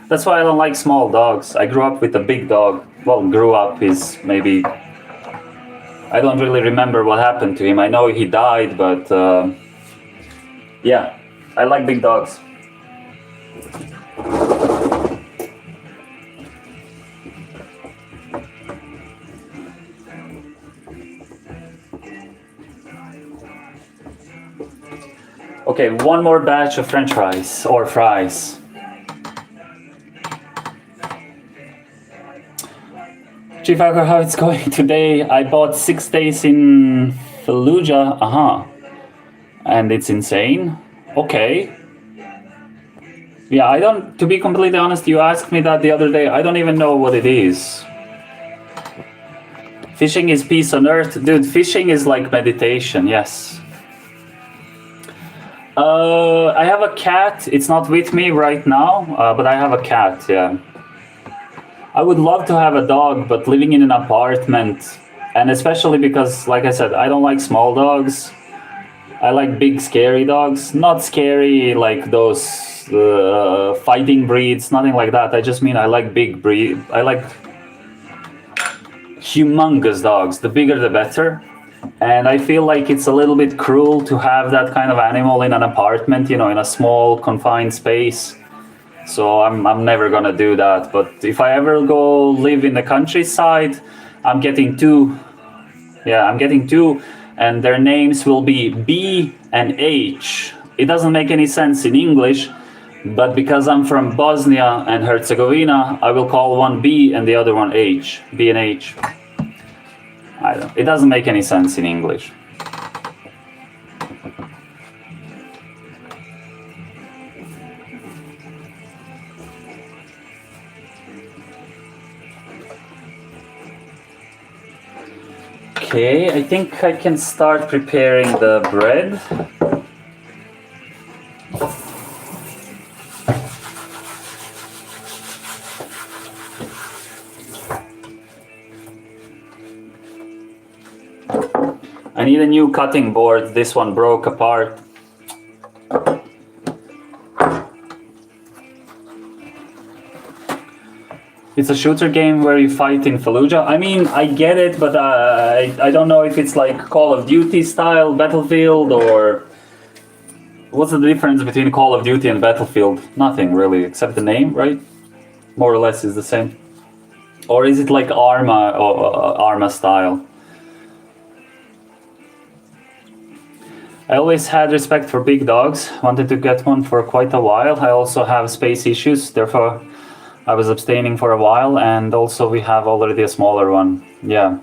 That's why I don't like small dogs. I grew up with a big dog. Well, grew up is maybe... I don't really remember what happened to him. I know he died, but yeah, I like big dogs. Okay, one more batch of French fries or fries. Chief Hacker, how it's going today? I bought 6 days in Fallujah. And it's insane. Okay. Yeah, to be completely honest, you asked me that the other day. I don't even know what it is. Fishing is peace on earth. Dude, fishing is like meditation, yes. I have a cat. It's not with me right now, but I have a cat, yeah. I would love to have a dog, but living in an apartment, and especially because, like I said, I don't like small dogs. I like big, scary dogs. Not scary like those fighting breeds, nothing like that. I just mean I like big breed. I like humongous dogs. The bigger, the better. And I feel like it's a little bit cruel to have that kind of animal in an apartment, in a small, confined space. So I'm never gonna do that. But if I ever go live in the countryside, I'm getting two. Yeah, I'm getting two, and their names will be B and H. It doesn't make any sense in English, But because I'm from Bosnia and Herzegovina, I will call one B and the other one H. B and H. I don't. It doesn't make any sense in English. Okay, I think I can start preparing the bread. I need a new cutting board. This one broke apart. It's a shooter game where you fight in Fallujah. I mean, I get it, but I don't know if it's like Call of Duty style Battlefield, or what's the difference between Call of Duty and Battlefield? Nothing really, except the name, right? More or less is the same. Or is it like Arma or Arma style? I always had respect for big dogs. Wanted to get one for quite a while. I also have space issues, therefore I was abstaining for a while, and also we have already a smaller one. Yeah.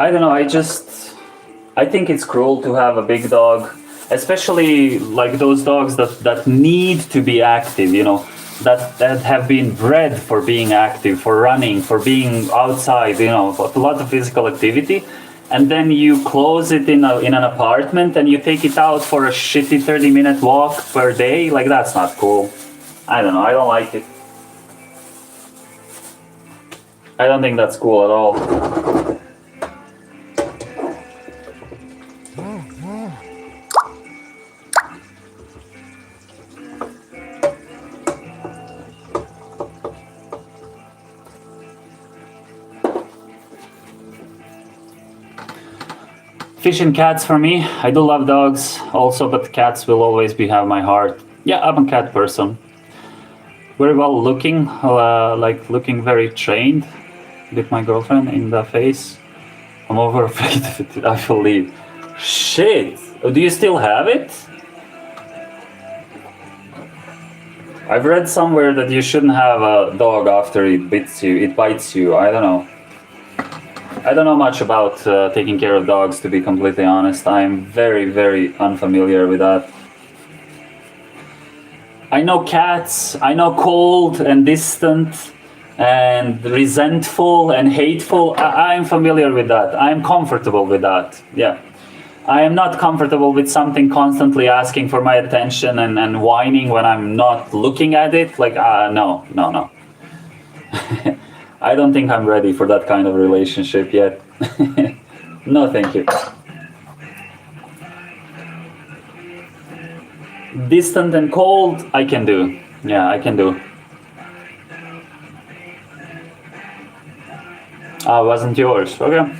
I don't know, I think it's cruel to have a big dog, especially like those dogs that need to be active, you know, that have been bred for being active, for running, for being outside, you know, a lot of physical activity. And then you close it in an apartment and you take it out for a shitty 30-minute walk per day. Like, that's not cool. I don't know, I don't like it. I don't think that's cool at all. Fish and cats for me. I do love dogs also, but cats will always have my heart. Yeah, I'm a cat person. Very well looking, like looking very trained. With my girlfriend in the face. I'm over afraid of it, I believe. Shit! Do you still have it? I've read somewhere that you shouldn't have a dog after it bites you. I don't know. I don't know much about taking care of dogs, to be completely honest. I'm very, very unfamiliar with that. I know cats, I know cold and distant and resentful and hateful. I'm familiar with that. I'm comfortable with that, yeah. I am not comfortable with something constantly asking for my attention and whining when I'm not looking at it. Like, no. I don't think I'm ready for that kind of relationship yet. No, thank you. Distant and cold, I can do. Yeah, I can do. Wasn't yours. Okay.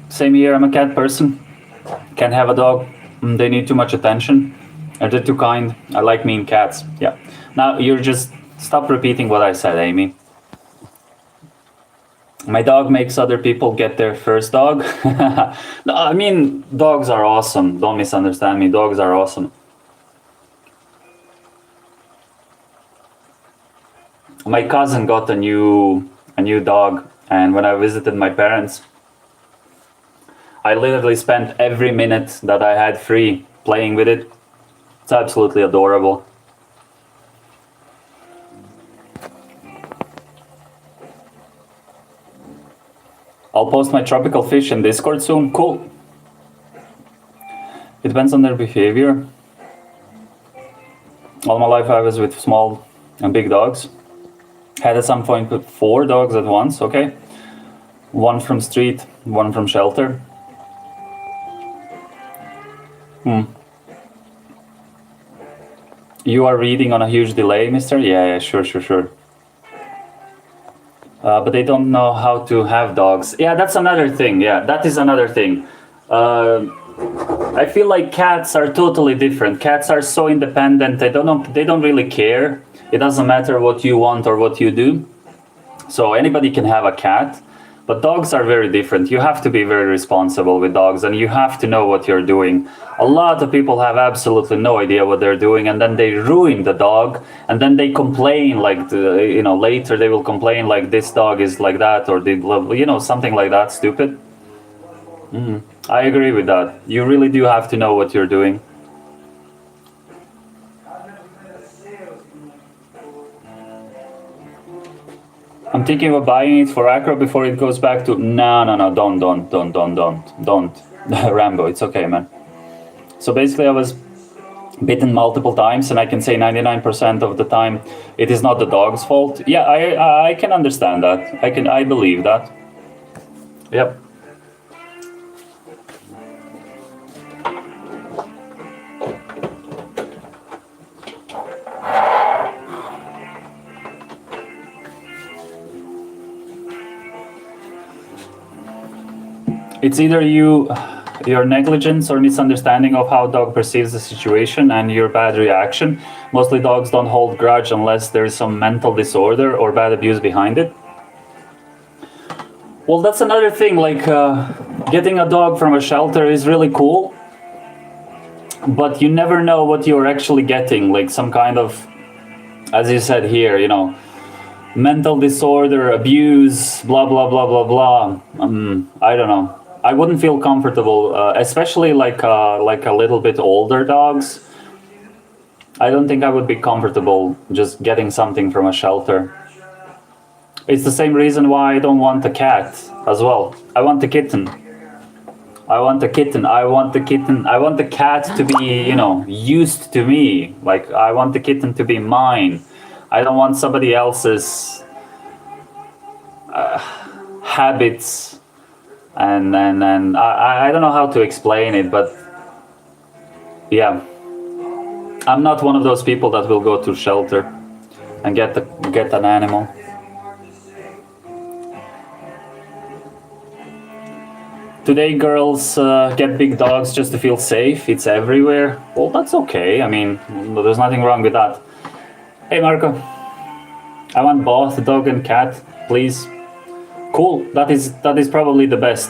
Same here, I'm a cat person. Can't have a dog. They need too much attention. They're too kind. I like mean cats. Yeah. Now you're just stop repeating what I said, Amy. My dog makes other people get their first dog. No, I mean, dogs are awesome. Don't misunderstand me. Dogs are awesome. My cousin got a new dog, and when I visited my parents, I literally spent every minute that I had free playing with it. It's absolutely adorable. I'll post my tropical fish in Discord soon. Cool. It depends on their behavior. All my life I was with small and big dogs. Had at some point put 4 dogs at once, okay? 1 from street, 1 from shelter. You are reading on a huge delay, mister? Yeah, sure. But they don't know how to have dogs. Yeah, that's another thing. Yeah, that is another thing. I feel like cats are totally different. Cats are so independent. They don't really care. It doesn't matter what you want or what you do. So anybody can have a cat, but dogs are very different. You have to be very responsible with dogs, and you have to know what you're doing. A lot of people have absolutely no idea what they're doing, and then they ruin the dog, and then they complain like, later they will complain like this dog is like that, or something like that, stupid. I agree with that. You really do have to know what you're doing. I'm thinking of buying it for acro before it goes back to... No, don't. Rambo, it's okay, man. So basically I was bitten multiple times, and I can say 99% of the time it is not the dog's fault. Yeah, I can understand that. I believe that. Yep. It's either your negligence or misunderstanding of how dog perceives the situation and your bad reaction. Mostly dogs don't hold grudge unless there is some mental disorder or bad abuse behind it. Well, that's another thing, like getting a dog from a shelter is really cool, but you never know what you're actually getting, like some kind of, as you said here, mental disorder, abuse, blah, blah, blah, blah, blah. I don't know. I wouldn't feel comfortable, especially like a little bit older dogs. I don't think I would be comfortable just getting something from a shelter. It's the same reason why I don't want a cat as well. I want a kitten. I want a kitten. I want the kitten. I want the cat to be, used to me. Like, I want the kitten to be mine. I don't want somebody else's habits. And I don't know how to explain it, but yeah, I'm not one of those people that will go to shelter and get an animal. Today girls get big dogs just to feel safe. It's everywhere. Well, that's okay. I mean, there's nothing wrong with that. Hey Marco, I want both dog and cat, please. Cool. That is probably the best.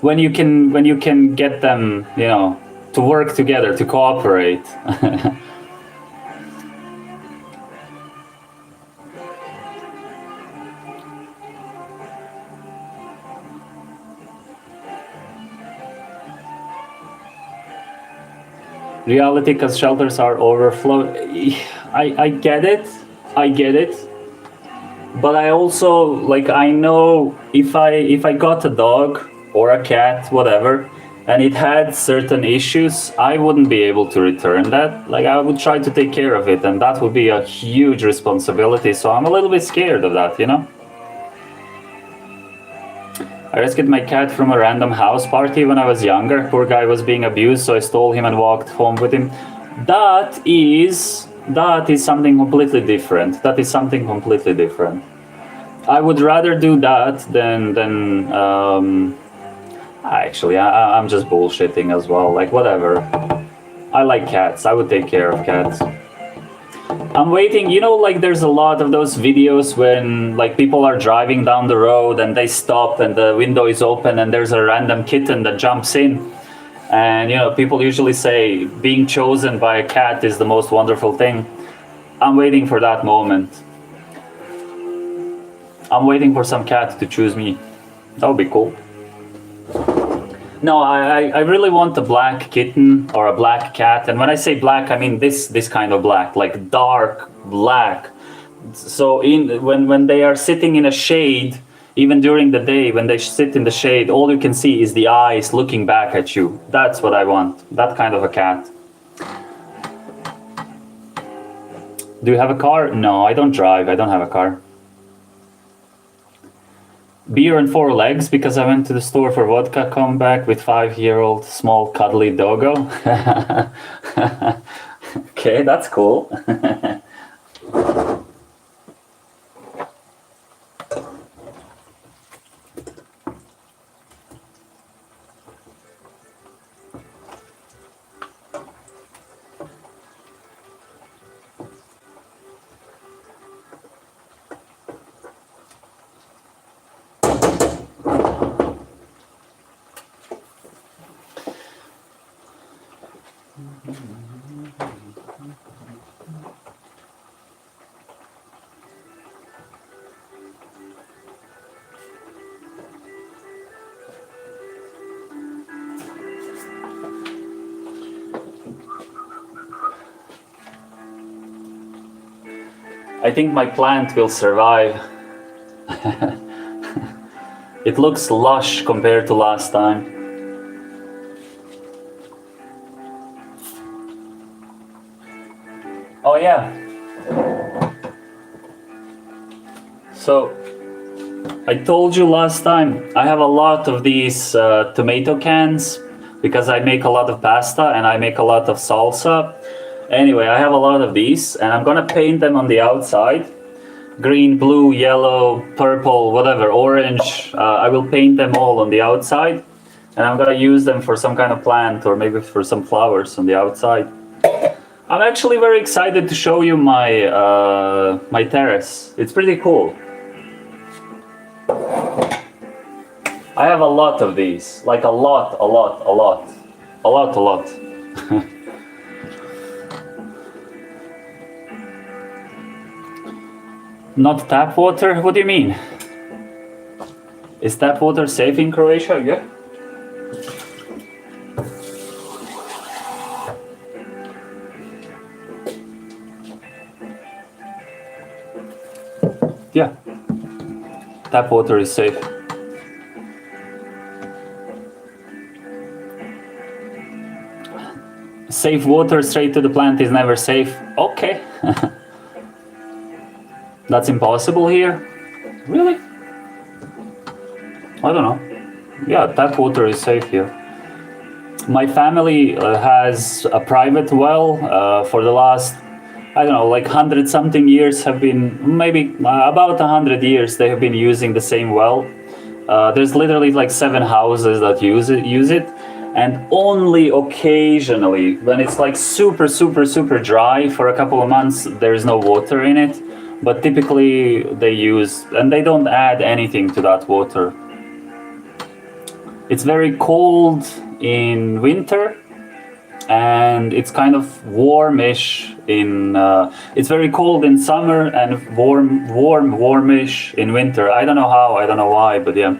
When you can get them, to work together, to cooperate. Reality, because shelters are overflowed. I get it. But I also, I know if I got a dog or a cat, whatever, and it had certain issues, I wouldn't be able to return that. Like, I would try to take care of it, and that would be a huge responsibility. So I'm a little bit scared of that, I rescued my cat from a random house party when I was younger. Poor guy was being abused, so I stole him and walked home with him. That is something completely different. I would rather do that than actually, I'm just bullshitting as well. Like, whatever. I like cats. I would take care of cats. I'm waiting, there's a lot of those videos when people are driving down the road and they stop and the window is open and there's a random kitten that jumps in. And, people usually say being chosen by a cat is the most wonderful thing. I'm waiting for that moment. I'm waiting for some cat to choose me. That would be cool. No, I really want a black kitten or a black cat. And when I say black, I mean this kind of black, like dark black. So when they are sitting in a shade, even during the day, when they sit in the shade, all you can see is the eyes looking back at you. That's what I want, that kind of a cat. Do you have a car? No, I don't drive. I don't have a car. Beer and 4 legs because I went to the store for vodka. Come back with 5-year-old small cuddly doggo. Okay, that's cool. I think my plant will survive. It looks lush compared to last time. Oh yeah. So, I told you last time, I have a lot of these tomato cans because I make a lot of pasta and I make a lot of salsa. Anyway, I have a lot of these and I'm gonna paint them on the outside. Green, blue, yellow, purple, whatever, orange. I will paint them all on the outside and I'm gonna use them for some kind of plant or maybe for some flowers on the outside. I'm actually very excited to show you my my terrace. It's pretty cool. I have a lot of these, like a lot. Not tap water? What do you mean? Is tap water safe in Croatia? Yeah. Yeah. Tap water is safe. Safe water straight to the plant is never safe. Okay. That's impossible here? Really? I don't know. Yeah, tap water is safe here. My family has a private well for the last, I don't know, like 100-something years have been, maybe about 100 years they have been using the same well. There's literally like 7 houses that use it. And only occasionally, when it's like super dry for a couple of months, there is no water in it. But typically they use, and they don't add anything to that water. It's very cold in winter, and it's kind of warmish in, it's very cold in summer and warmish in winter. I don't know how, I don't know why, but yeah.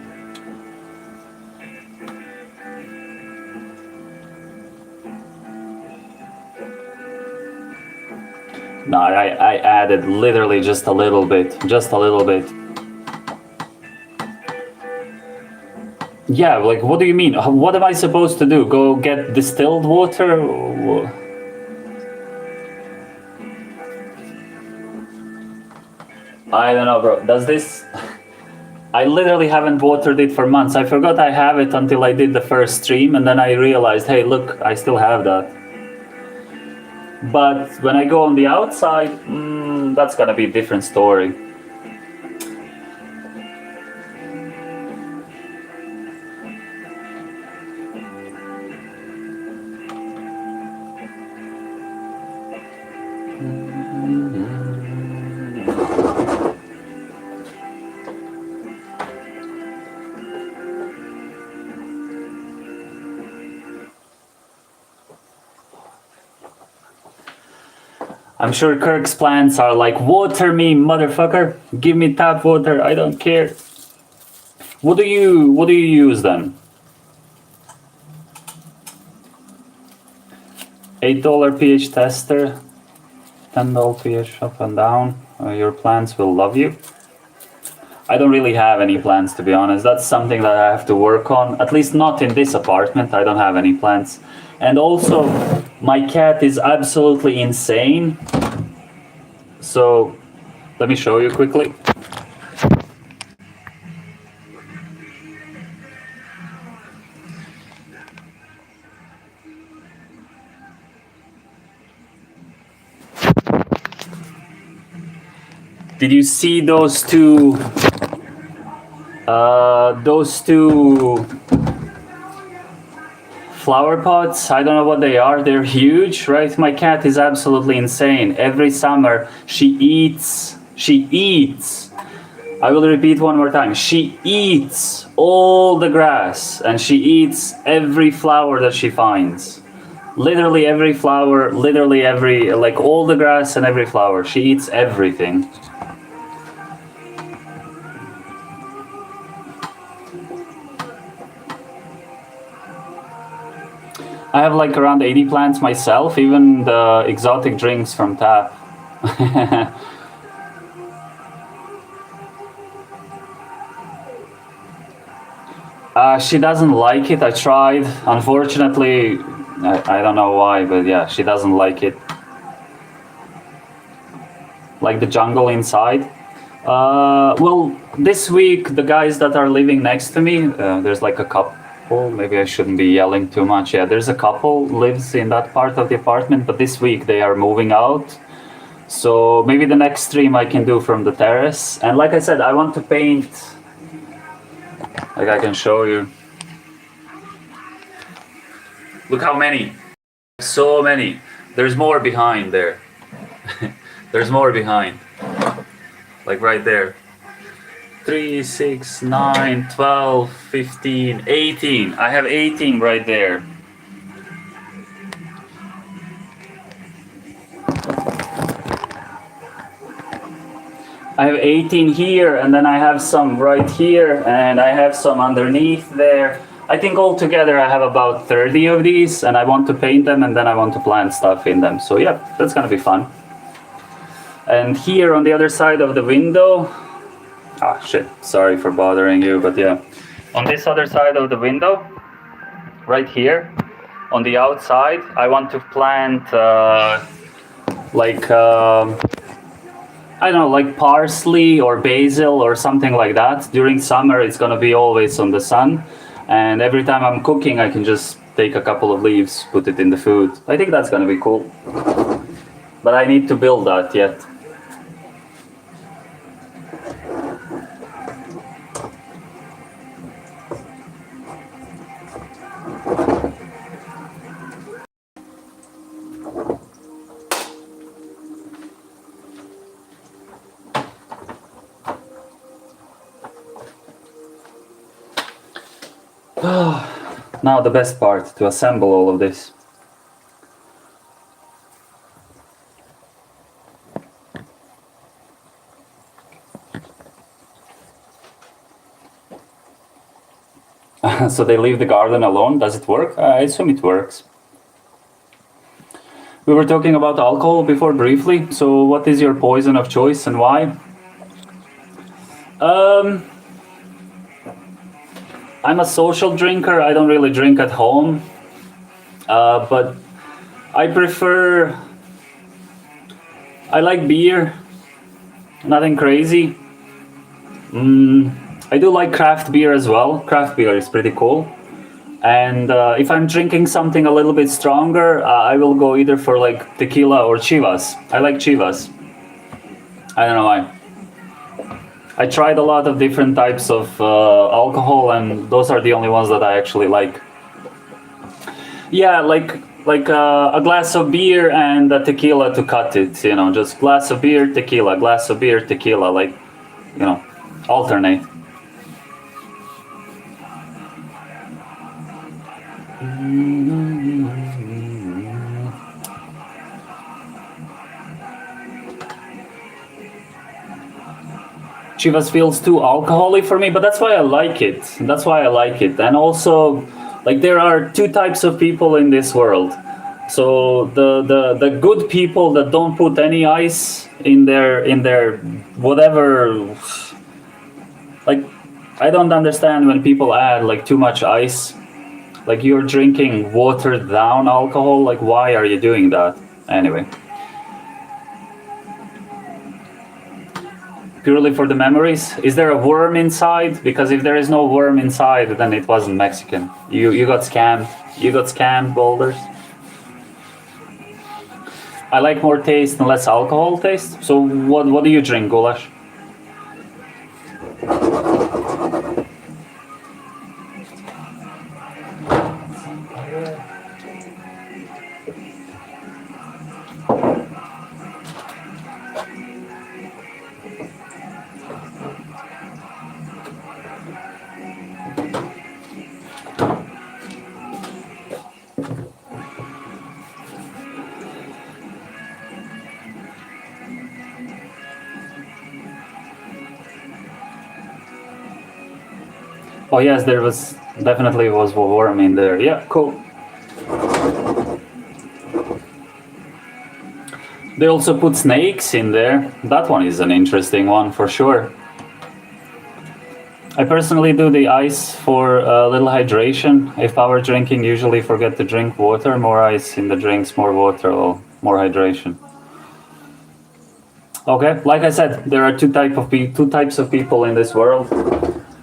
No, I added literally just a little bit. Yeah, like what do you mean? What am I supposed to do? Go get distilled water? I don't know, bro. Does this... I literally haven't watered it for months. I forgot I have it until I did the first stream, and then I realized, hey, look, I still have that. But when I go on the outside, that's gonna be a different story. I'm sure Kirk's plants are like, water me, motherfucker. Give me tap water, I don't care. What do you use then? $8 pH tester, $10 pH up and down. Your plants will love you. I don't really have any plants, to be honest. That's something that I have to work on. At least not in this apartment. I don't have any plants. And also, my cat is absolutely insane. So, let me show you quickly. Did you see those two flower pots? I don't know what they are. They're huge, right? My cat is absolutely insane. Every summer she eats. I will repeat one more time. She eats all the grass and she eats every flower that she finds. Literally every flower, literally every, like all the grass and every flower. She eats everything. I have like around 80 plants myself, even the exotic drinks from Tap. She doesn't like it. I tried. Unfortunately, I don't know why, but yeah, she doesn't like it. Like the jungle inside. Well, this week, the guys that are living next to me, there's like a couple. Maybe I shouldn't be yelling too much. Yeah, there's a couple lives in that part of the apartment, but this week they are moving out. So maybe the next stream I can do from the terrace. And like I said, I want to paint. Like I can show you. Look how many. So many. There's more behind there. There's more behind. Like right there. 3, 6, 9, 12, 15, 18. I have 18 right there. I have 18 here, and then I have some right here, and I have some underneath there. I think altogether I have about 30 of these, and I want to paint them, and then I want to plant stuff in them. So yeah, that's gonna be fun. And here on the other side of the window, shit, sorry for bothering you, but yeah. On this other side of the window, right here, on the outside, I want to plant I don't know, like parsley or basil or something like that. During summer, it's gonna be always on the sun. And every time I'm cooking, I can just take a couple of leaves, put it in the food. I think that's gonna be cool. But I need to build that yet. Now the best part, to assemble all of this. So they leave the garden alone? Does it work? I assume it works. We were talking about alcohol before briefly. So what is your poison of choice and why? I'm a social drinker. I don't really drink at home. But I prefer... I like beer. Nothing crazy. I do like craft beer as well. Craft beer is pretty cool. And if I'm drinking something a little bit stronger, I will go either for like tequila or chivas. I like chivas. I don't know why. I tried a lot of different types of alcohol, and those are the only ones that I actually like. Yeah, like a glass of beer and a tequila to cut it, you know, just glass of beer, tequila, glass of beer, tequila, like, you know, alternate. Chivas feels too alcoholic for me, but that's why I like it. That's why I like it. And also, like, there are two types of people in this world. So the good people that don't put any ice in their whatever. Like, I don't understand when people add like too much ice. Like, you're drinking watered down alcohol. Like, why are you doing that? Anyway. Purely for the memories. Is there a worm inside? Because if there is no worm inside, then it wasn't Mexican. You got scammed. You got scammed, boulders. I like more taste and less alcohol taste. So what do you drink, Goulash? Oh yes, there was definitely was a worm in there. Yeah, cool. They also put snakes in there. That one is an interesting one for sure. I personally do the ice for a little hydration. If power drinking, usually forget to drink water. More ice in the drinks, more water, or more hydration. Okay, like I said, there are two types of people in this world.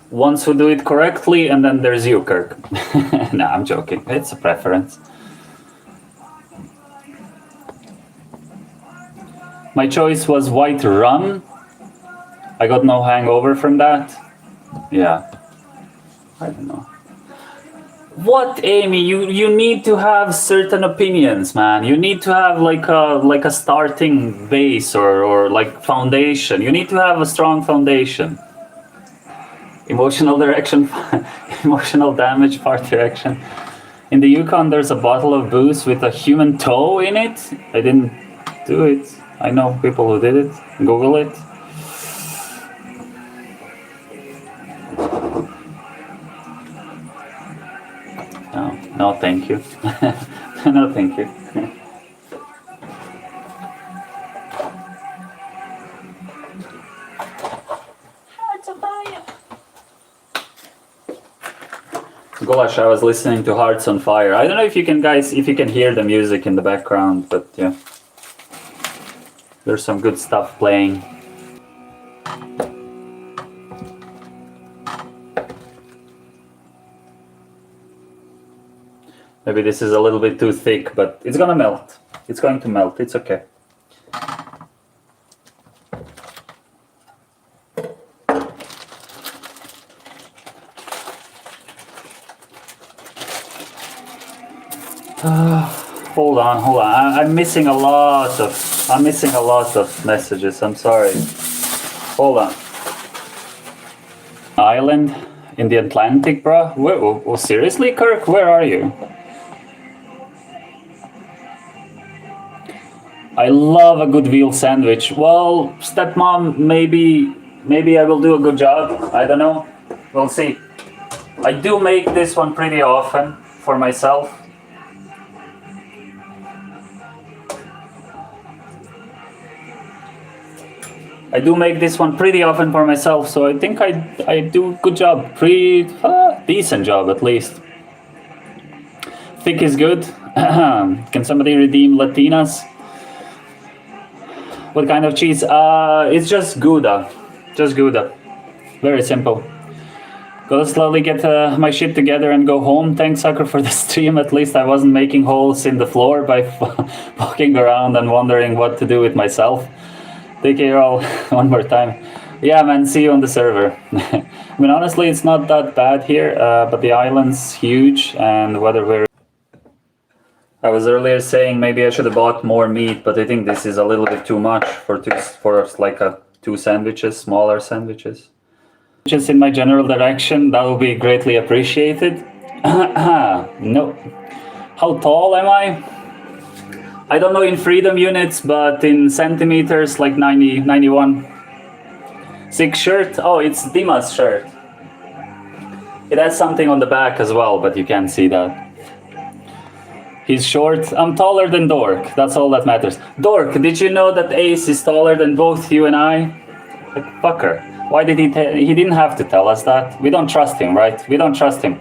Ones who do it correctly, and then there's you, Kirk. Nah, I'm joking. It's a preference. My choice was white rum. I got no hangover from that. Yeah. I don't know. What, Amy? You need to have certain opinions, man. You need to have like a starting base or like foundation. You need to have a strong foundation. Emotional direction, emotional damage, fartdirection. In the Yukon, there's a bottle of booze with a human toe in it. I didn't do it. I know people who did it. Google it. No, no, thank you. No, thank you. Gosh, I was listening to Hearts on Fire. I don't know if you can, guys, if you can hear the music in the background, but yeah. There's some good stuff playing. Maybe this is a little bit too thick, but it's gonna melt. It's going to melt, it's okay. Hold on. I'm missing a lot of messages. I'm sorry. Hold on. Island in the Atlantic, bro? Oh, seriously, Kirk? Where are you? I love a good veal sandwich. Well, stepmom, maybe I will do a good job. I don't know. We'll see. I do make this one pretty often for myself. I do make this one pretty often for myself, so I think I do a good job. Pretty decent job, at least. Thick is good. Can somebody redeem latinas? What kind of cheese? It's just Gouda. Just Gouda. Very simple. Gotta slowly get my shit together and go home. Thanks, sucker, for the stream. At least I wasn't making holes in the floor by walking around and wondering what to do with myself. Take care all one more time. Yeah, man, see you on the server. I mean, honestly, it's not that bad here, but the island's huge and weather very... I was earlier saying maybe I should have bought more meat, but I think this is a little bit too much for like two sandwiches, smaller sandwiches. Just in my general direction, that will be greatly appreciated. No. How tall am I? I don't know in freedom units, but in centimeters, like 90, 91. Sick shirt? Oh, it's Dima's shirt. It has something on the back as well, but you can't see that. He's short. I'm taller than Dork. That's all that matters. Dork, did you know that Ace is taller than both you and I? Like, fucker. Why did he didn't have to tell us that. We don't trust him, right? We don't trust him.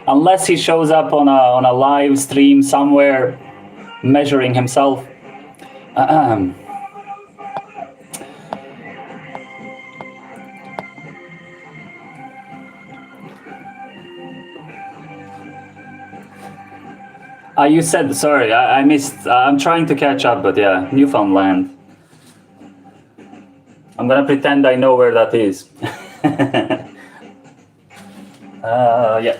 Unless he shows up on a live stream somewhere measuring himself. You said, sorry, I missed, I'm trying to catch up, but yeah, Newfoundland. I'm gonna pretend I know where that is. Yeah.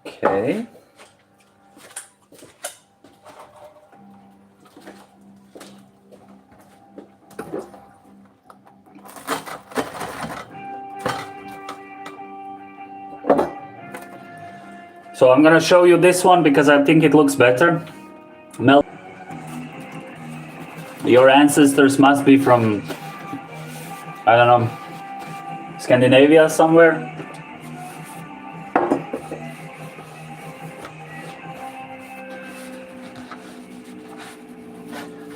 Okay. So I'm gonna show you this one because I think it looks better. Your ancestors must be from, I don't know, Scandinavia somewhere.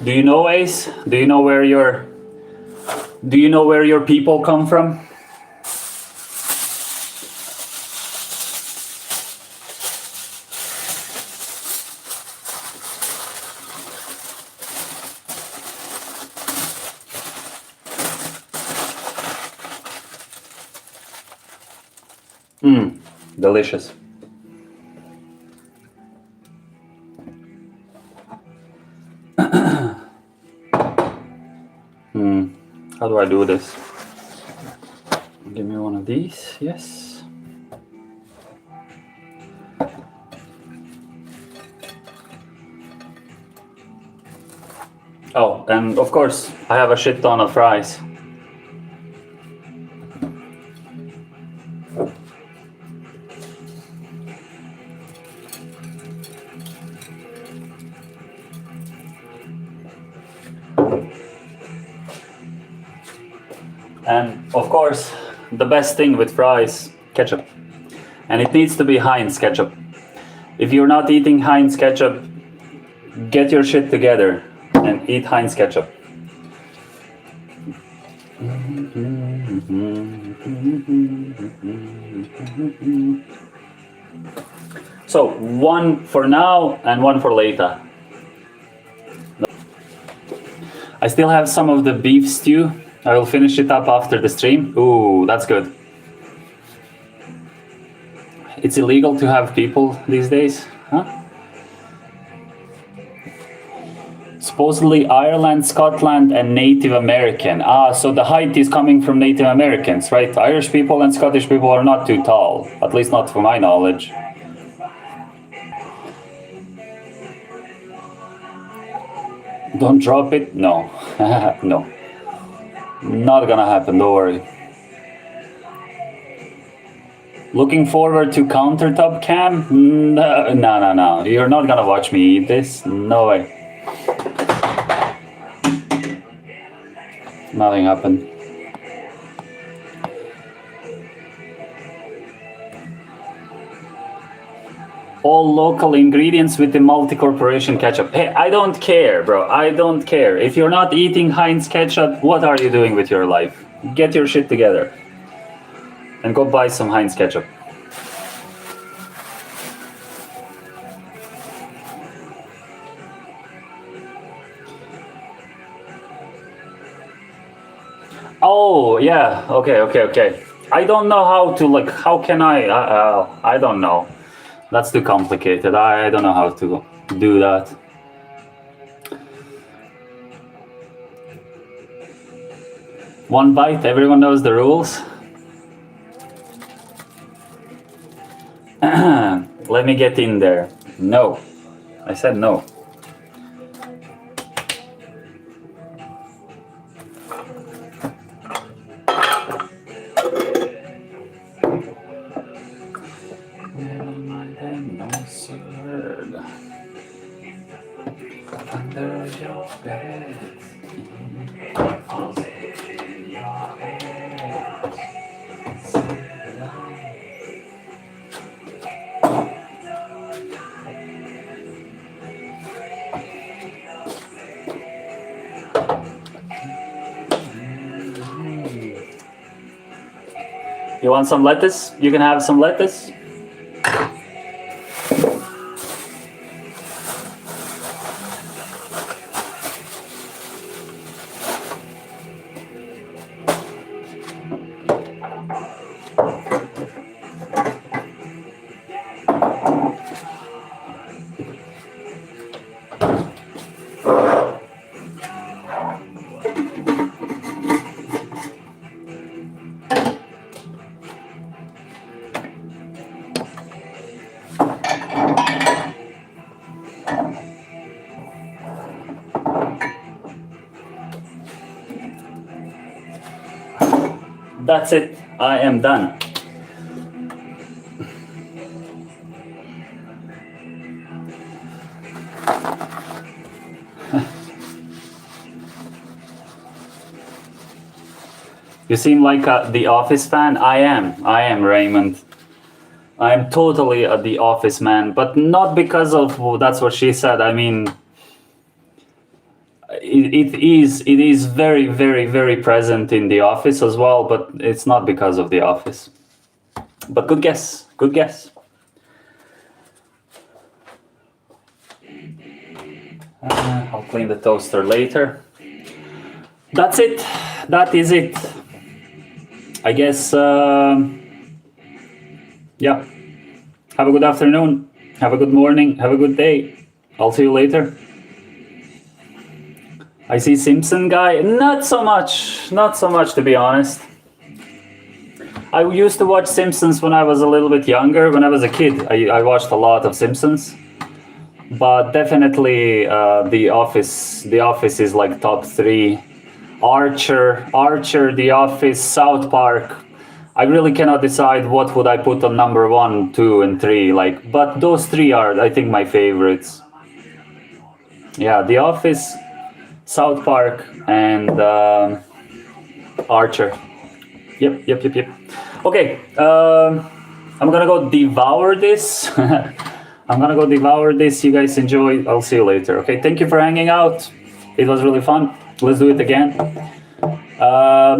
Do you know, Ace? Do you know where your people come from? Delicious. How do I do this? Give me one of these, yes. Oh, and of course, I have a shit ton of fries. And of course, the best thing with fries, ketchup. And it needs to be Heinz ketchup. If you're not eating Heinz ketchup, get your shit together and eat Heinz ketchup. So, one for now and one for later. I still have some of the beef stew. I will finish it up after the stream. Ooh, that's good. It's illegal to have people these days, huh? Supposedly Ireland, Scotland, and Native American. Ah, so the height is coming from Native Americans, right? Irish people and Scottish people are not too tall, at least not to my knowledge. Don't drop it? No. No. Not gonna happen, don't worry. Looking forward to countertop cam? No. You're not gonna watch me eat this. No way. Nothing happened. All local ingredients with the multi-corporation ketchup. Hey, I don't care, bro. I don't care. If you're not eating Heinz ketchup, what are you doing with your life? Get your shit together. And go buy some Heinz ketchup. Oh, yeah. Okay. I don't know how to, like, how can I don't know. That's too complicated. I don't know how to do that. One bite, everyone knows the rules. Let me get in there. No. I said no. Under your bed. You want some lettuce? You can have some lettuce. That's it. I am done. You seem like the Office fan. I am, Raymond. I'm totally the Office man, but not because of that's what she said. I mean, it is very, very, very present in The Office as well, but it's not because of The Office. But good guess, good guess. I'll clean the toaster later. That's it. That is it. I guess, yeah. Have a good afternoon. Have a good morning. Have a good day. I'll see you later. I see Simpson guy. Not so much. Not so much, to be honest. I used to watch Simpsons when I was a little bit younger. When I was a kid, I watched a lot of Simpsons. But definitely The Office. The Office is like top 3. Archer, The Office, South Park. I really cannot decide what would I put on number 1, 2, and 3. Like, but those 3 are, I think, my favorites. Yeah, The Office, South Park, and Archer. Yep. Okay, I'm gonna go devour this. I'm gonna go devour this. You guys enjoy. I'll see you later. Okay, thank you for hanging out. It was really fun. Let's do it again.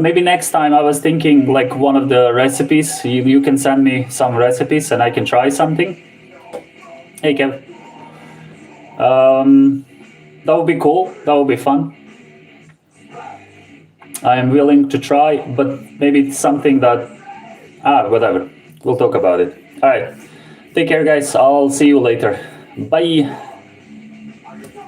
Maybe next time I was thinking like one of the recipes. You can send me some recipes and I can try something. Hey, Kev. That would be cool. That would be fun. I am willing to try, but maybe it's something that... whatever. We'll talk about it. All right. Take care, guys. I'll see you later. Bye.